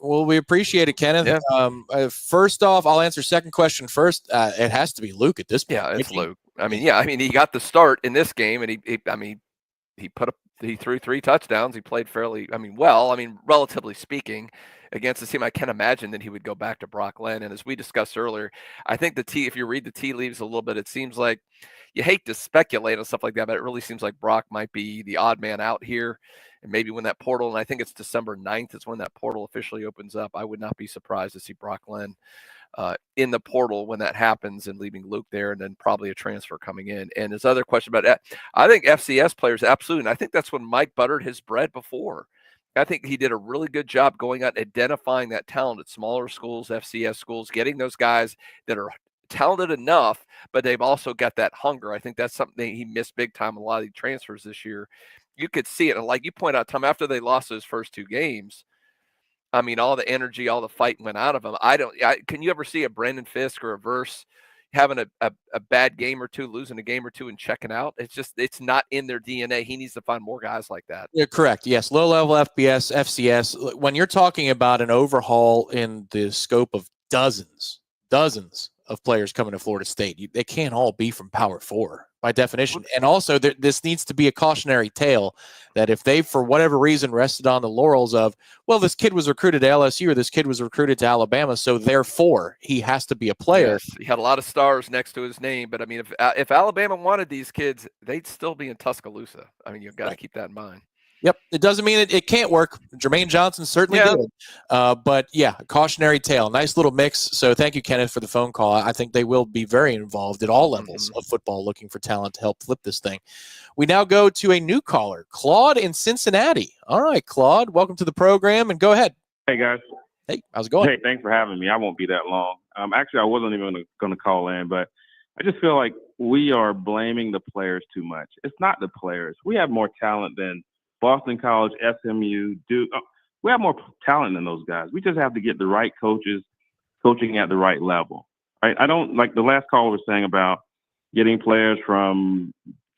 Well, we appreciate it, Kenneth. Yeah. First off, I'll answer second question first. It has to be Luke at this point. Yeah, it's Luke. He got the start in this game, and he threw 3 touchdowns. He played fairly, relatively speaking, against the team. I can't imagine that he would go back to Brock Glenn. And as we discussed earlier, I think if you read the tea leaves a little bit, it seems like you hate to speculate on stuff like that, but it really seems like Brock might be the odd man out here. And maybe when that portal, and I think it's December 9th is when that portal officially opens up, I would not be surprised to see Brock Glenn in the portal when that happens, and leaving Luke there, and then probably a transfer coming in. And his other question about that, I think FCS players, absolutely. And I think that's when Mike buttered his bread before. I think he did a really good job going out and identifying that talent at smaller schools, FCS schools, getting those guys that are talented enough, but they've also got that hunger. I think that's something he missed big time in a lot of the transfers this year. You could see it. And like you point out, Tom, after they lost those first 2 games, all the energy, all the fight went out of them. Can you ever see a Brandon Fisk or a Verse having a bad game or two, losing a game or two and checking out? It's not in their DNA. He needs to find more guys like that. Yeah, correct. Yes. Low level FBS, FCS. When you're talking about an overhaul in the scope of dozens of players coming to Florida State, they can't all be from Power 4 by definition. And also this needs to be a cautionary tale that if they, for whatever reason, rested on the laurels of, well, this kid was recruited to LSU or this kid was recruited to Alabama, so therefore he has to be a player. Yes, he had a lot of stars next to his name, but if Alabama wanted these kids, they'd still be in Tuscaloosa. You've got to keep that in mind. Yep. It doesn't mean it can't work. Jermaine Johnson certainly did. But yeah, cautionary tale. Nice little mix. So thank you, Kenneth, for the phone call. I think they will be very involved at all levels of football, looking for talent to help flip this thing. We now go to a new caller, Claude in Cincinnati. All right, Claude, welcome to the program, and go ahead. Hey, guys. Hey, how's it going? Hey, thanks for having me. I won't be that long. Actually, I wasn't even going to call in, but I just feel like we are blaming the players too much. It's not the players. We have more talent than Boston College, SMU, Duke. We have more talent than those guys. We just have to get the right coaches coaching at the right level. Right? I don't like the last caller was saying about getting players from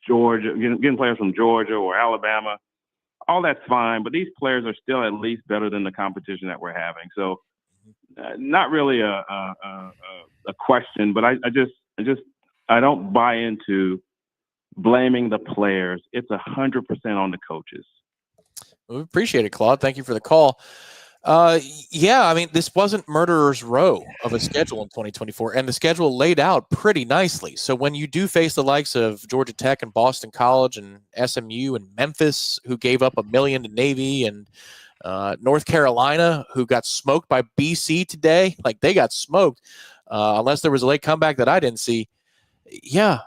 Georgia, getting players from Georgia or Alabama. All that's fine, but these players are still at least better than the competition that we're having. So, not really a question, but I don't buy into blaming the players. It's 100% on the coaches. We appreciate it, Claude. Thank you for the call. This wasn't murderer's row of a schedule in 2024, and the schedule laid out pretty nicely. So when you do face the likes of Georgia Tech and Boston College and SMU and Memphis, who gave up $1 million to Navy, and North Carolina, who got smoked by BC today, like they got smoked, unless there was a late comeback that I didn't see. Yeah,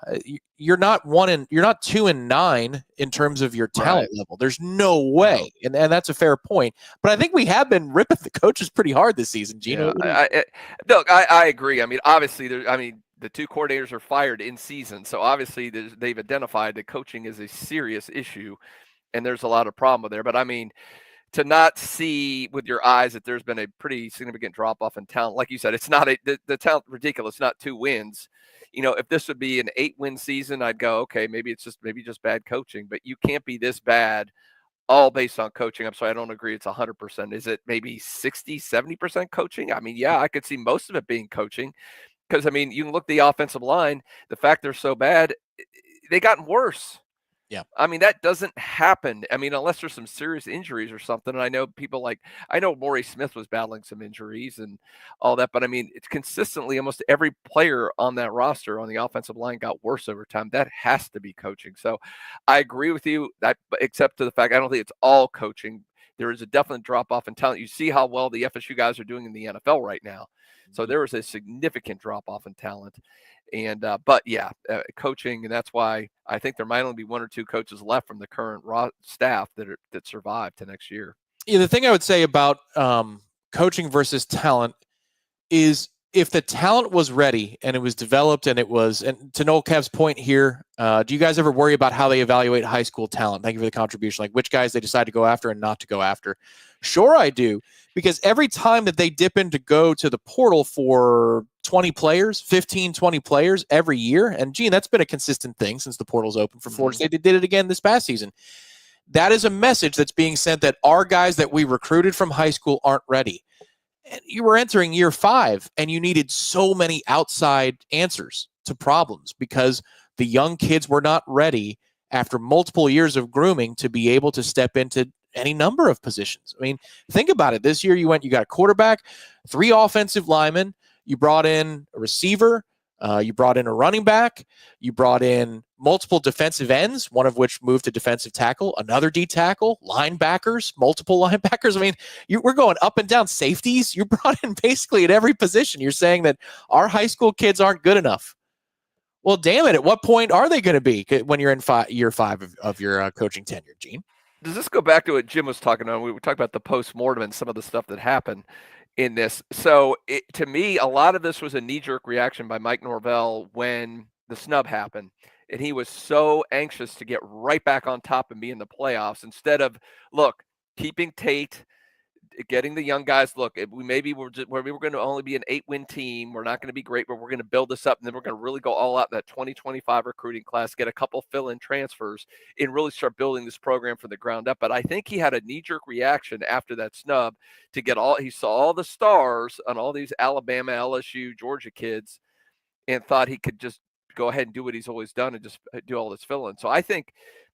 you're not 2-9 in terms of your talent level. There's no way, and that's a fair point. But I think we have been ripping the coaches pretty hard this season, Gino. I agree. Obviously, the 2 coordinators are fired in season, so obviously they've identified that coaching is a serious issue, and there's a lot of problem there. But to not see with your eyes that there's been a pretty significant drop off in talent, like you said, it's not the talent ridiculous. Not 2 wins. If this would be an 8-win season, I'd go, okay, maybe it's just bad coaching, but you can't be this bad all based on coaching. I'm sorry, I don't agree it's 100%. Is it maybe 60, 70% coaching? I could see most of it being coaching because, you can look at the offensive line, the fact they're so bad, they gotten worse. Yeah. I mean, that doesn't happen. I mean, unless there's some serious injuries or something. And I know I know Maury Smith was battling some injuries and all that, but I mean, it's consistently almost every player on that roster on the offensive line got worse over time. That has to be coaching. So I agree with you, except to the fact I don't think it's all coaching. There is a definite drop off in talent. You see how well the FSU guys are doing in the NFL right now. So there is a significant drop off in talent. And but yeah, coaching, and that's why I think there might only be one or two coaches left from the current staff that survive to next year. Yeah, the thing I would say about coaching versus talent is if the talent was ready and it was developed and to Noel Kev's point here, do you guys ever worry about how they evaluate high school talent? Thank you for the contribution. Like which guys they decide to go after and not to go after. Sure, I do. Because every time that they dip in to go to the portal for 20 players, 15, 20 players every year, and Gene, that's been a consistent thing since the portal's open for Florida State. They did it again this past season. That is a message that's being sent that our guys that we recruited from high school aren't ready. And you were entering year 5, and you needed so many outside answers to problems because the young kids were not ready after multiple years of grooming to be able to step into any number of positions. I mean, think about it. This year you got a quarterback, 3 offensive linemen, you brought in a receiver, you brought in a running back, you brought in multiple defensive ends, one of which moved to defensive tackle, another D tackle, linebackers, multiple linebackers. I mean, we're going up and down safeties. You brought in basically at every position. You're saying that our high school kids aren't good enough. Well, damn it. At what point are they going to be when you're in year 5 of your coaching tenure, Gene? Does this go back to what Jim was talking about? We were talking about the postmortem and some of the stuff that happened in this. So to me, a lot of this was a knee-jerk reaction by Mike Norvell when the snub happened. And he was so anxious to get right back on top and be in the playoffs instead of, keeping Tate, getting the young guys. We were going to only be an 8-win team. We're not going to be great, but we're going to build this up, and then we're going to really go all out in that 2025 recruiting class, get a couple fill-in transfers, and really start building this program from the ground up. But I think he had a knee-jerk reaction after that snub to he saw all the stars on all these Alabama, LSU, Georgia kids, and thought he could just go ahead and do what he's always done and just do all this fill-in. So I think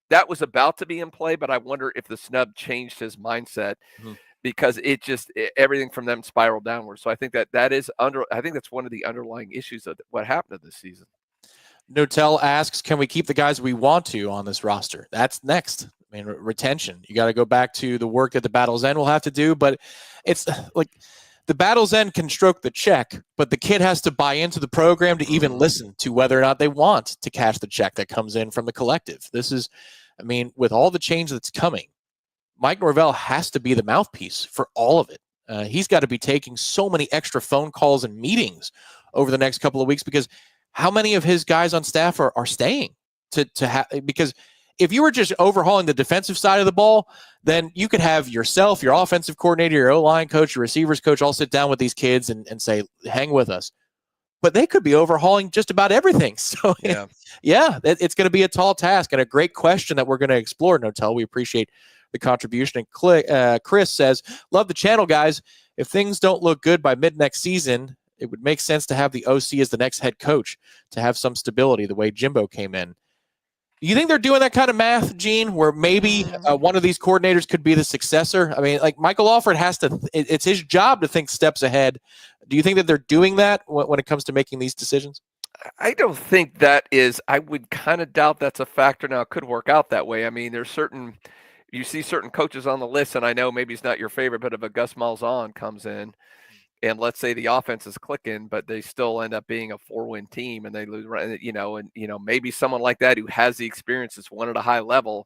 that was about to be in play, but I wonder if the snub changed his mindset. Because everything from them spiraled downward. So I think that's one of the underlying issues of what happened this season. Notel asks, can we keep the guys we want to on this roster? That's next. I mean, retention. You got to go back to the work that the Battle's End will have to do, but it's like the Battle's End can stroke the check, but the kid has to buy into the program to even listen to whether or not they want to cash the check that comes in from the collective. With all the change that's coming, Mike Norvell has to be the mouthpiece for all of it. He's got to be taking so many extra phone calls and meetings over the next couple of weeks because how many of his guys on staff are staying because if you were just overhauling the defensive side of the ball, then you could have yourself, your offensive coordinator, your O-line coach, your receivers coach all sit down with these kids and say, hang with us. But they could be overhauling just about everything. So it's going to be a tall task and a great question that we're going to explore, Notel. We appreciate the contribution. And Chris says, love the channel, guys. If things don't look good by mid-next season, it would make sense to have the OC as the next head coach to have some stability the way Jimbo came in. You think they're doing that kind of math, Gene, where maybe one of these coordinators could be the successor? I mean, like Michael Alford it's his job to think steps ahead. Do you think that they're doing that when it comes to making these decisions? I don't think that is. I would kind of doubt that's a factor. Now, it could work out that way. I mean, you see certain coaches on the list, and I know maybe it's not your favorite, but if a Gus Malzahn comes in, and let's say the offense is clicking, but they still end up being a 4-win team, and they lose, maybe someone like that who has the experience that's won at a high level,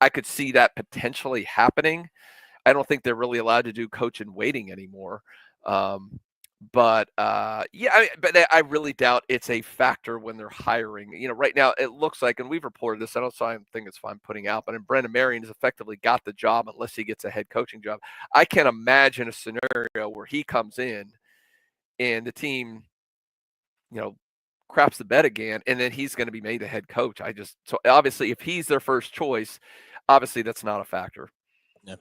I could see that potentially happening. I don't think they're really allowed to do coach in waiting anymore. But I really doubt it's a factor when they're hiring. Right now it looks like, and we've reported this, I don't think it's fine putting out, but Brendan Marion has effectively got the job unless he gets a head coaching job. I can't imagine a scenario where he comes in and the team, craps the bed again, and then he's going to be made the head coach. So obviously if he's their first choice, obviously that's not a factor. Yeah.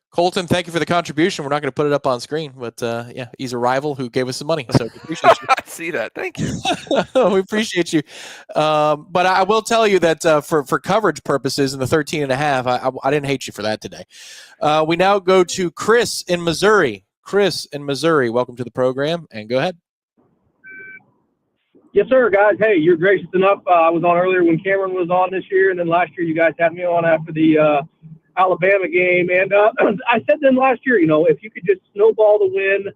Colton, thank you for the contribution. We're not going to put it up on screen, but yeah, he's a rival who gave us some money, so we appreciate you. I see that. Thank you. We appreciate you. But I will tell you that for coverage purposes in the 13.5, I didn't hate you for that today. We now go to Chris in Missouri. Chris in Missouri, welcome to the program, and go ahead. Yes, sir, guys. Hey, you're gracious enough. I was on earlier when Cameron was on this year, and then last year you guys had me on after the Alabama game. And I said then last year, if you could just snowball the win,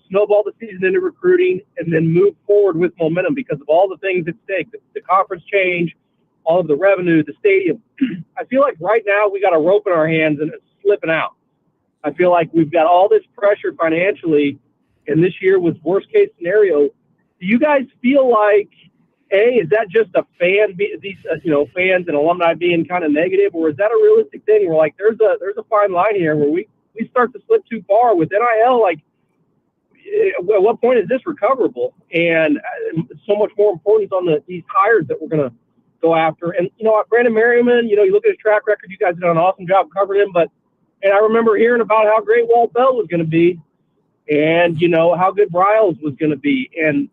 snowball the season into recruiting, and then move forward with momentum because of all the things at stake, the conference change, all of the revenue, the stadium. I feel like right now we got a rope in our hands and it's slipping out. I feel like we've got all this pressure financially, and this year was worst case scenario. Do you guys feel like, is that just a fans and alumni being kind of negative, or is that a realistic thing where like there's a fine line here where we start to slip too far with NIL? Like, at what point is this recoverable? And so much more importance on these hires that we're going to go after. And Brandon Merriman, you look at his track record. You guys have done an awesome job covering him, and I remember hearing about how great Walt Bell was going to be, and how good Bryles was going to be, and.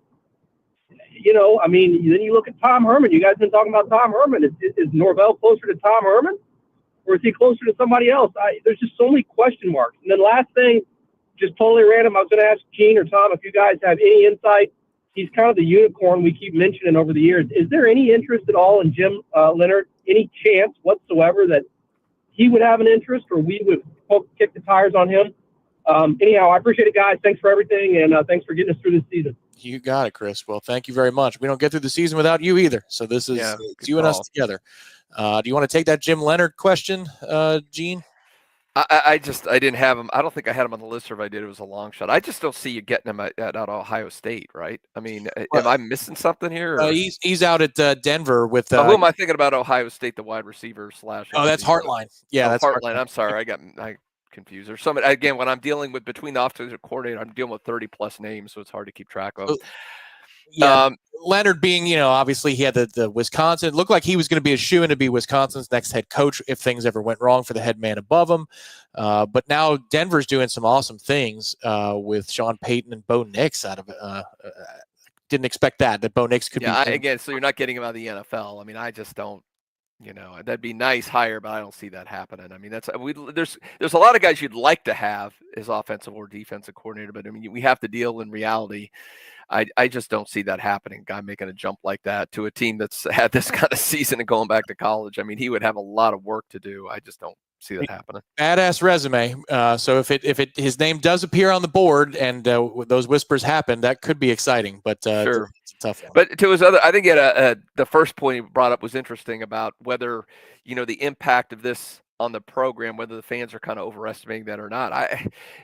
Then you look at Tom Herman. You guys have been talking about Tom Herman. Is Norvell closer to Tom Herman, or is he closer to somebody else? There's just so many question marks. And then last thing, just totally random, I was going to ask Gene or Tom if you guys have any insight. He's kind of the unicorn we keep mentioning over the years. Is there any interest at all in Jim Leonard? Any chance whatsoever that he would have an interest, or we would kick the tires on him? Anyhow, I appreciate it, guys. Thanks for everything, and thanks for getting us through this season. You got it, Chris. Well, thank you very much. We don't get through the season without you either. So this is it's you and us together. Do you want to take that Jim Leonard question, Gene? I didn't have him. I don't think I had him on the list, or if I did, it was a long shot. I just don't see you getting him at Ohio State, right? I mean, am I missing something here? He's out at Denver with. Who am I thinking about? Ohio State, the wide receiver / Oh, that's Hartline. Yeah, that's Hartline. I'm sorry, I confused. Or somebody again when I'm dealing with between the offensive coordinator, I'm dealing with 30+ names, so it's hard to keep track of. Yeah, Leonard being, obviously he had the Wisconsin. It looked like he was going to be a shoo-in to be Wisconsin's next head coach if things ever went wrong for the head man above him. But now Denver's doing some awesome things with Sean Payton and Bo Nix out of it. Didn't expect that Bo Nix could be. Again, so you're not getting him out of the NFL. I mean, I just don't. That'd be nice hire, but I don't see that happening. I mean, there's a lot of guys you'd like to have as offensive or defensive coordinator, but I mean, we have to deal in reality. I just don't see that happening. Guy making a jump like that to a team that's had this kind of season and going back to college. I mean, he would have a lot of work to do. I just don't see that happening. Badass resume. So if his name does appear on the board and those whispers happen, that could be exciting. But sure. It's a tough one. But to his other, I think the first point he brought up was interesting about whether the impact of this on the program, whether the fans are kind of overestimating that or not.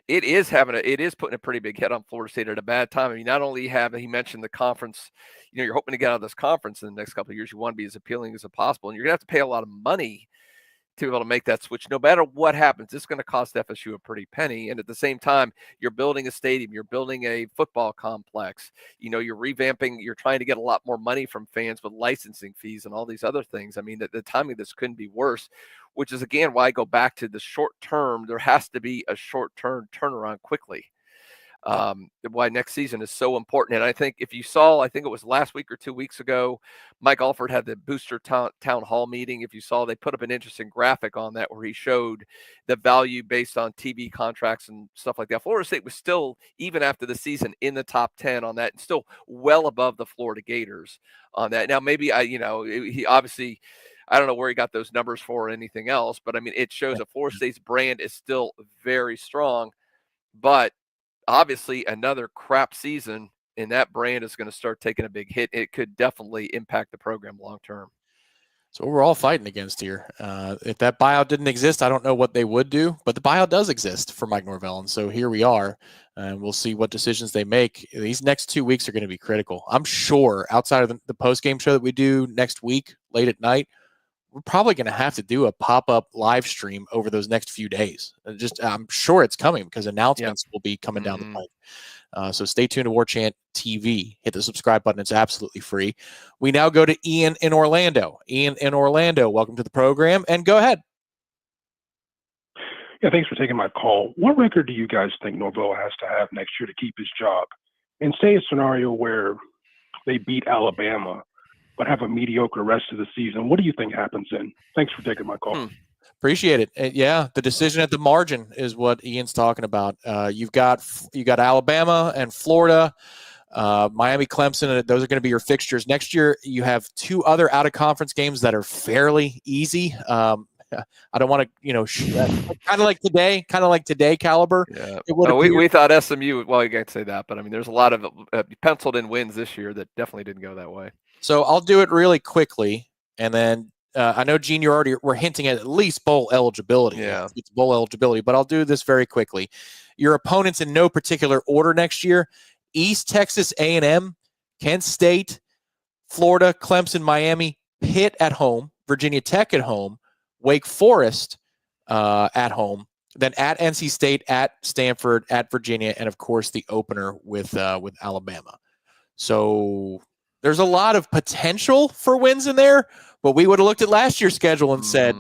It is putting a pretty big hit on Florida State at a bad time. I mean, not only he mentioned the conference, you're hoping to get out of this conference in the next couple of years. You want to be as appealing as possible, and you're gonna have to pay a lot of money to be able to make that switch. No matter what happens, it's going to cost FSU a pretty penny. And at the same time, you're building a stadium, you're building a football complex, you're revamping, you're trying to get a lot more money from fans with licensing fees and all these other things. I mean, the timing of this couldn't be worse, which is again why I go back to the short term. There has to be a short-term turnaround quickly. Why next season is so important. And I think if you saw, I think it was last week or 2 weeks ago, Mike Alford had the booster town hall meeting. If you saw, they put up an interesting graphic on that where he showed the value based on TV contracts and stuff like that. Florida State was still, even after the season, in the top 10 on that, and still well above the Florida Gators on that. Now, maybe he obviously, I don't know where he got those numbers for or anything else, but I mean, it shows that Florida State's brand is still very strong, but obviously another crap season and that brand is going to start taking a big hit. It could definitely impact the program long term. So we're all fighting against here. If that buyout didn't exist, I don't know what they would do, but the buyout does exist for Mike Norvell. And so here we are, and we'll see what decisions they make. These next 2 weeks are going to be critical. I'm sure outside of the post-game show that we do next week, late at night, we're probably going to have to do a pop-up live stream over those next few days. I'm sure it's coming because announcements will be coming down the pipe. So stay tuned to Warchant TV. Hit the subscribe button. It's absolutely free. We now go to Ian in Orlando. Ian in Orlando, welcome to the program, and go ahead. Yeah, thanks for taking my call. What record do you guys think Norvell has to have next year to keep his job? And say a scenario where they beat Alabama but have a mediocre rest of the season. What do you think happens then? Thanks for taking my call. Appreciate it. Yeah, the decision at the margin is what Ian's talking about. You got Alabama and Florida, Miami, Clemson. Those are going to be your fixtures next year. You have 2 other out-of-conference games that are fairly easy. I don't want to, kind of like today caliber. Yeah. We thought SMU. Well, you can't say that, but I mean, there's a lot of penciled-in wins this year that definitely didn't go that way. So I'll do it really quickly, and then I know, Gene, we're hinting at least bowl eligibility. Yeah, it's bowl eligibility, but I'll do this very quickly. Your opponents in no particular order next year: East Texas A&M, Kent State, Florida, Clemson, Miami, Pitt at home, Virginia Tech at home, Wake Forest at home, then at NC State, at Stanford, at Virginia, and of course the opener with Alabama. So there's a lot of potential for wins in there, but we would have looked at last year's schedule and said,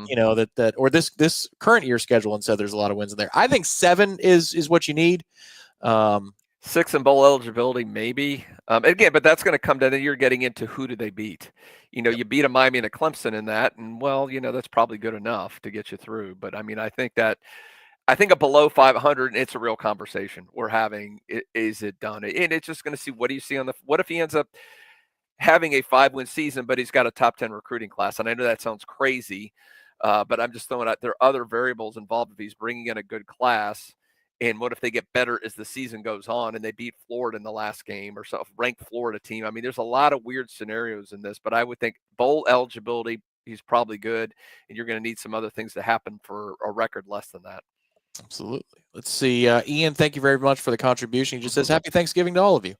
or this current year's schedule and said there's a lot of wins in there. I think 7 is what you need. 6 in bowl eligibility, maybe. Again, but that's going to come down to you're getting into who do they beat. You beat a Miami and a Clemson in that, and well, that's probably good enough to get you through. But I mean, I think a below 500, it's a real conversation we're having. Is it done? And it's just going to see what do you see what if he ends up having a 5-win season, but he's got a top 10 recruiting class. And I know that sounds crazy, but I'm just throwing out there are other variables involved if he's bringing in a good class. And what if they get better as the season goes on and they beat Florida in the last game or some ranked Florida team? I mean, there's a lot of weird scenarios in this, but I would think bowl eligibility, he's probably good. And you're going to need some other things to happen for a record less than that. Absolutely. Let's see. Ian, thank you very much for the contribution. He just says happy Thanksgiving to all of you.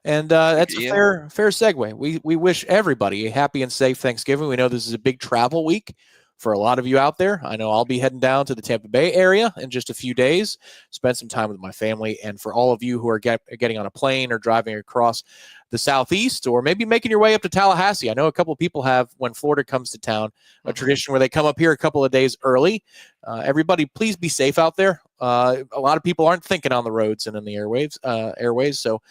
And that's a fair segue. We wish everybody a happy and safe Thanksgiving. We know this is a big travel week for a lot of you out there. I know I'll be heading down to the Tampa Bay area in just a few days, spend some time with my family. And for all of you who are getting on a plane or driving across the Southeast, or maybe making your way up to Tallahassee. I know a couple of people have, when Florida comes to town, a tradition where they come up here a couple of days early. Everybody, please be safe out there. A lot of people aren't thinking on the roads and in the airways. So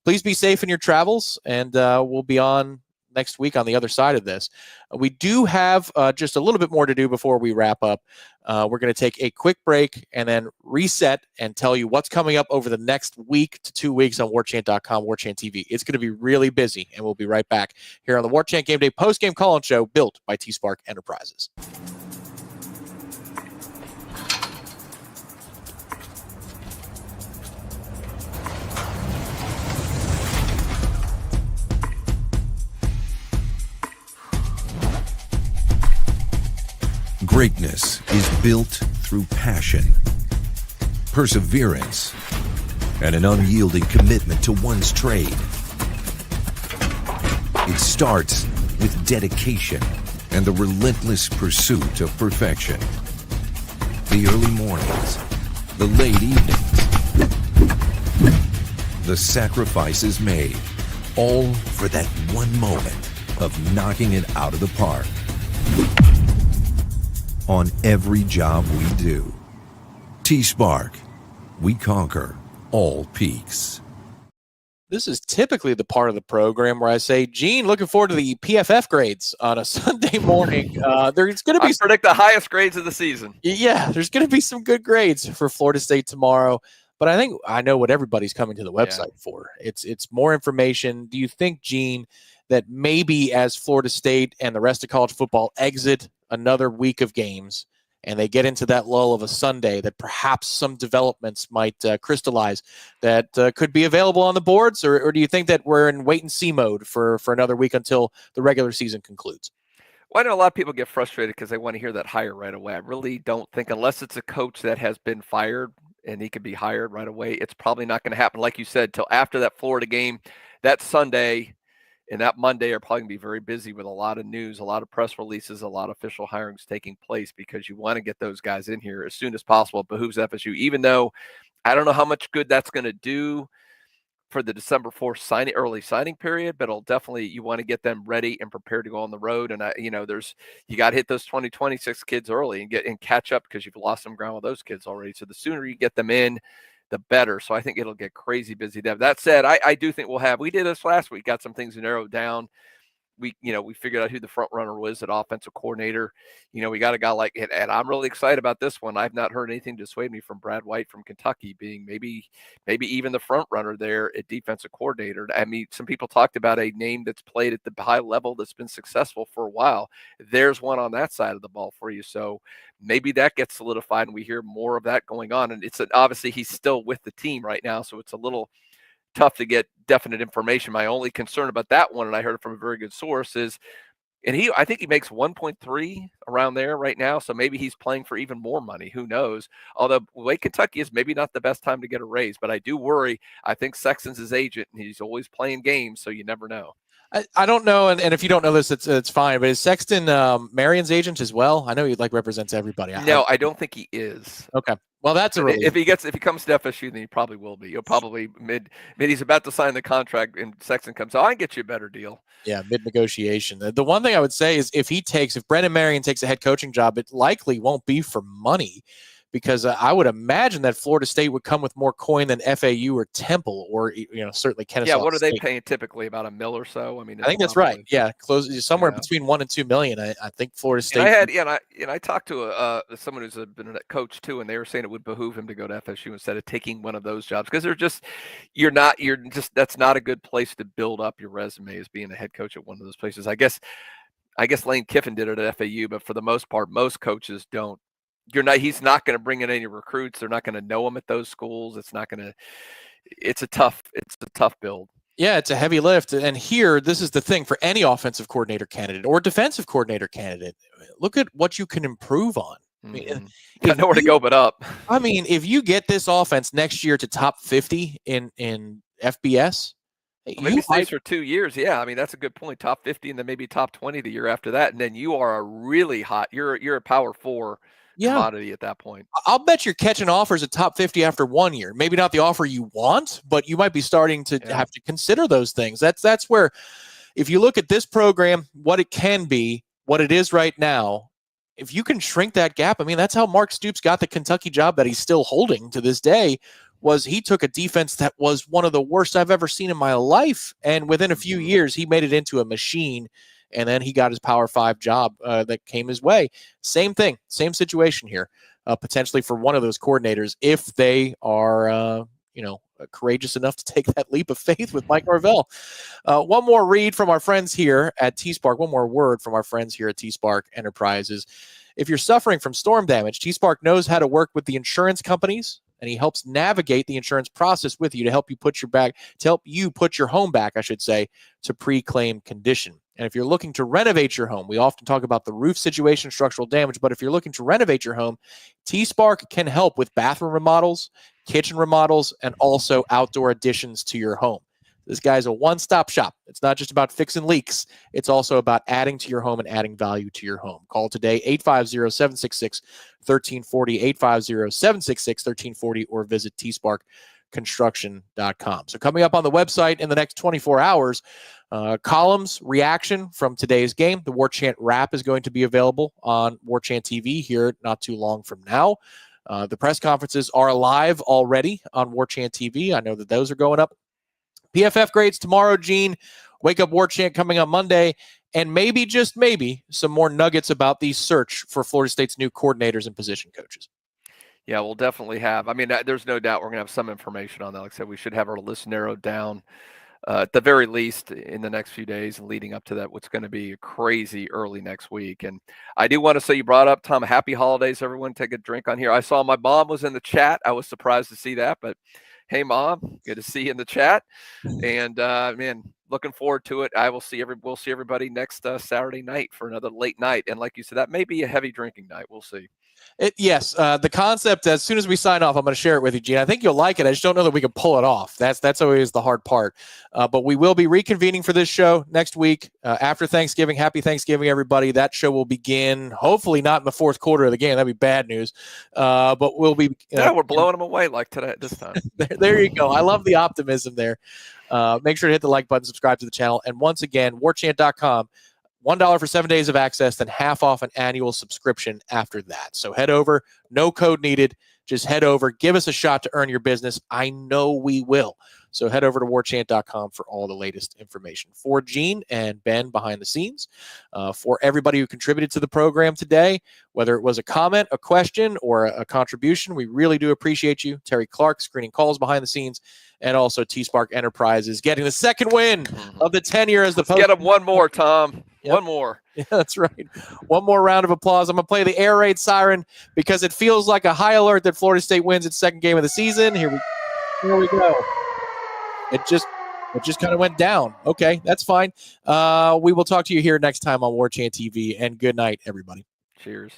please be safe in your travels, and we'll be on next week on the other side of this. We do have just a little bit more to do before we wrap up. We're going to take a quick break and then reset and tell you what's coming up over the next week to 2 weeks on Warchant.com, Warchant TV. It's going to be really busy, and we'll be right back here on the Warchant Game Day Postgame Call-In Show, built by T-Spark Enterprises. Greatness is built through passion, perseverance, and an unyielding commitment to one's trade. It starts with dedication and the relentless pursuit of perfection. The early mornings, the late evenings, the sacrifices made, all for that one moment of knocking it out of the park. On every job we do, T-Spark, we conquer all peaks. This is typically the part of the program where I say, Gene, looking forward to the PFF grades on a Sunday morning. There's going to be predict the highest grades of the season. Yeah, there's going to be some good grades for Florida State tomorrow. But I think I know what everybody's coming to the website for. It's more information. Do you think, Gene, that maybe as Florida State and the rest of college football exit another week of games and they get into that lull of a Sunday, that perhaps some developments might crystallize that could be available on the boards? Or do you think that we're in wait-and-see mode for another week until the regular season concludes? Well, I know a lot of people get frustrated because they want to hear that hire right away. I really don't think, unless it's a coach that has been fired and he could be hired right away, it's probably not going to happen, like you said, till after that Florida game. That Sunday and that Monday are probably going to be very busy with a lot of news, a lot of press releases, a lot of official hirings taking place, because you want to get those guys in here as soon as possible. It behooves FSU, even though I don't know how much good that's going to do for the December 4th early signing period, but it'll definitely, you want to get them ready and prepared to go on the road. And you got to hit those 2026 kids early and catch up, because you've lost some ground with those kids already. So the sooner you get them in, the better. So I think it'll get crazy busy. That said, I do think we did this last week, got some things narrowed down. We figured out who the front runner was at offensive coordinator. We got a guy like it, and I'm really excited about this one. I've not heard anything to dissuade me from Brad White from Kentucky being maybe even the front runner there at defensive coordinator. I mean, some people talked about a name that's played at the high level that's been successful for a while. There's one on that side of the ball for you. So maybe that gets solidified and we hear more of that going on. And obviously he's still with the team right now, so it's a little tough to get definite information. My only concern about that one, and I heard it from a very good source, is, and I think he makes 1.3 around there right now. So maybe he's playing for even more money. Who knows? Although the way Kentucky is, maybe not the best time to get a raise, but I do worry. I think Sexton's his agent, and he's always playing games, so you never know. I don't know, and if you don't know this, it's fine. But is Sexton Marion's agent as well? I know he represents everybody. No, I don't think he is. Okay. Well, that's a relief. If he comes to FSU, then he probably will be. He'll probably he's about to sign the contract, and Sexton comes, I can get you a better deal. Yeah, mid-negotiation. The one thing I would say is if Brendan Marion takes a head coaching job, it likely won't be for money, because I would imagine that Florida State would come with more coin than FAU or Temple, or certainly Kennesaw. Yeah, what are State. they paying typically? About $1 million or so? I mean, I think that's right. Yeah, close somewhere between $1 and $2 million. I think Florida State. I talked to someone who's been a coach too, and they were saying it would behoove him to go to FSU instead of taking one of those jobs, because that's not a good place to build up your resume, as being a head coach at one of those places. I guess Lane Kiffin did it at FAU, but for the most part, most coaches don't. He's not going to bring in any recruits. They're not going to know him at those schools. It's a tough build. Yeah, it's a heavy lift. And here, this is the thing for any offensive coordinator candidate or defensive coordinator candidate. Look at what you can improve on. I mean, got nowhere to go but up. I mean, if you get this offense next year to top 50 in FBS, maybe stays for 2 years. Yeah, I mean, that's a good point. Top 50 and then maybe top 20 the year after that, and then you are a really hot. You're a Power 4 commodity at that point. I'll bet you're catching offers at top 50 after 1 year. Maybe not the offer you want, but you might be starting to have to consider those things. That's where, if you look at this program, what it can be, what it is right now, if you can shrink that gap, I mean, that's how Mark Stoops got the Kentucky job that he's still holding to this day. Was he took a defense that was one of the worst I've ever seen in my life, and within a few years, he made it into a machine. And then he got his Power 5 job that came his way. Same thing, same situation here, potentially for one of those coordinators, if they are, courageous enough to take that leap of faith with Mike Norvell. One more read from our friends here at T-Spark. One more word from our friends here at T-Spark Enterprises. If you're suffering from storm damage, T-Spark knows how to work with the insurance companies, and he helps navigate the insurance process with you to help you put your home back, I should say, to pre-claim condition. And if you're looking to renovate your home, we often talk about the roof situation, structural damage, but if you're looking to renovate your home, T-Spark can help with bathroom remodels, kitchen remodels, and also outdoor additions to your home. This guy's a one-stop shop. It's not just about fixing leaks. It's also about adding to your home and adding value to your home. Call today, 850-766-1340, 850-766-1340, or visit tsparkconstruction.com. So coming up on the website in the next 24 hours, columns reaction from today's game. The Warchant wrap is going to be available on Warchant TV here not too long from now. The press conferences are live already on Warchant TV. I know that those are going up. PFF grades tomorrow, Gene. Wake Up Warchant coming on Monday. And maybe, just maybe, some more nuggets about the search for Florida State's new coordinators and position coaches. Yeah, we'll definitely have. I mean, there's no doubt we're going to have some information on that. Like I said, we should have our list narrowed down at the very least in the next few days and leading up to that, what's going to be crazy early next week. And I do want to say, you brought up, Tom, happy holidays, everyone. Take a drink on here. I saw my mom was in the chat. I was surprised to see that, but hey, Mom, good to see you in the chat. And man, looking forward to it. We'll see everybody next Saturday night for another late night. And like you said, that may be a heavy drinking night. We'll see. Yes, the concept, as soon as we sign off, I'm going to share it with you, Gene. I think you'll like it. I just don't know that we can pull it off. That's always the hard part. But we will be reconvening for this show next week after Thanksgiving. Happy Thanksgiving, everybody. That show will begin, hopefully not in the fourth quarter of the game. That'd be bad news. But we'll be. We're blowing them away like today this time. There you go. I love the optimism there. Make sure to hit the like button, subscribe to the channel. And once again, warchant.com. $1 for 7 days of access, then half off an annual subscription after that. So head over, no code needed. Just head over, give us a shot to earn your business. I know we will. So head over to warchant.com for all the latest information. For Gene and Ben behind the scenes, for everybody who contributed to the program today, whether it was a comment, a question, or a contribution, we really do appreciate you. Terry Clark screening calls behind the scenes, and also T-Spark Enterprises getting the second win of the tenure as the Let's get them one more, Tom. Yep. One more. Yeah, that's right. One more round of applause. I'm going to play the air raid siren because it feels like a high alert that Florida State wins its second game of the season. Here we go. It just kind of went down. Okay, that's fine. We will talk to you here next time on Warchant TV, and good night, everybody. Cheers.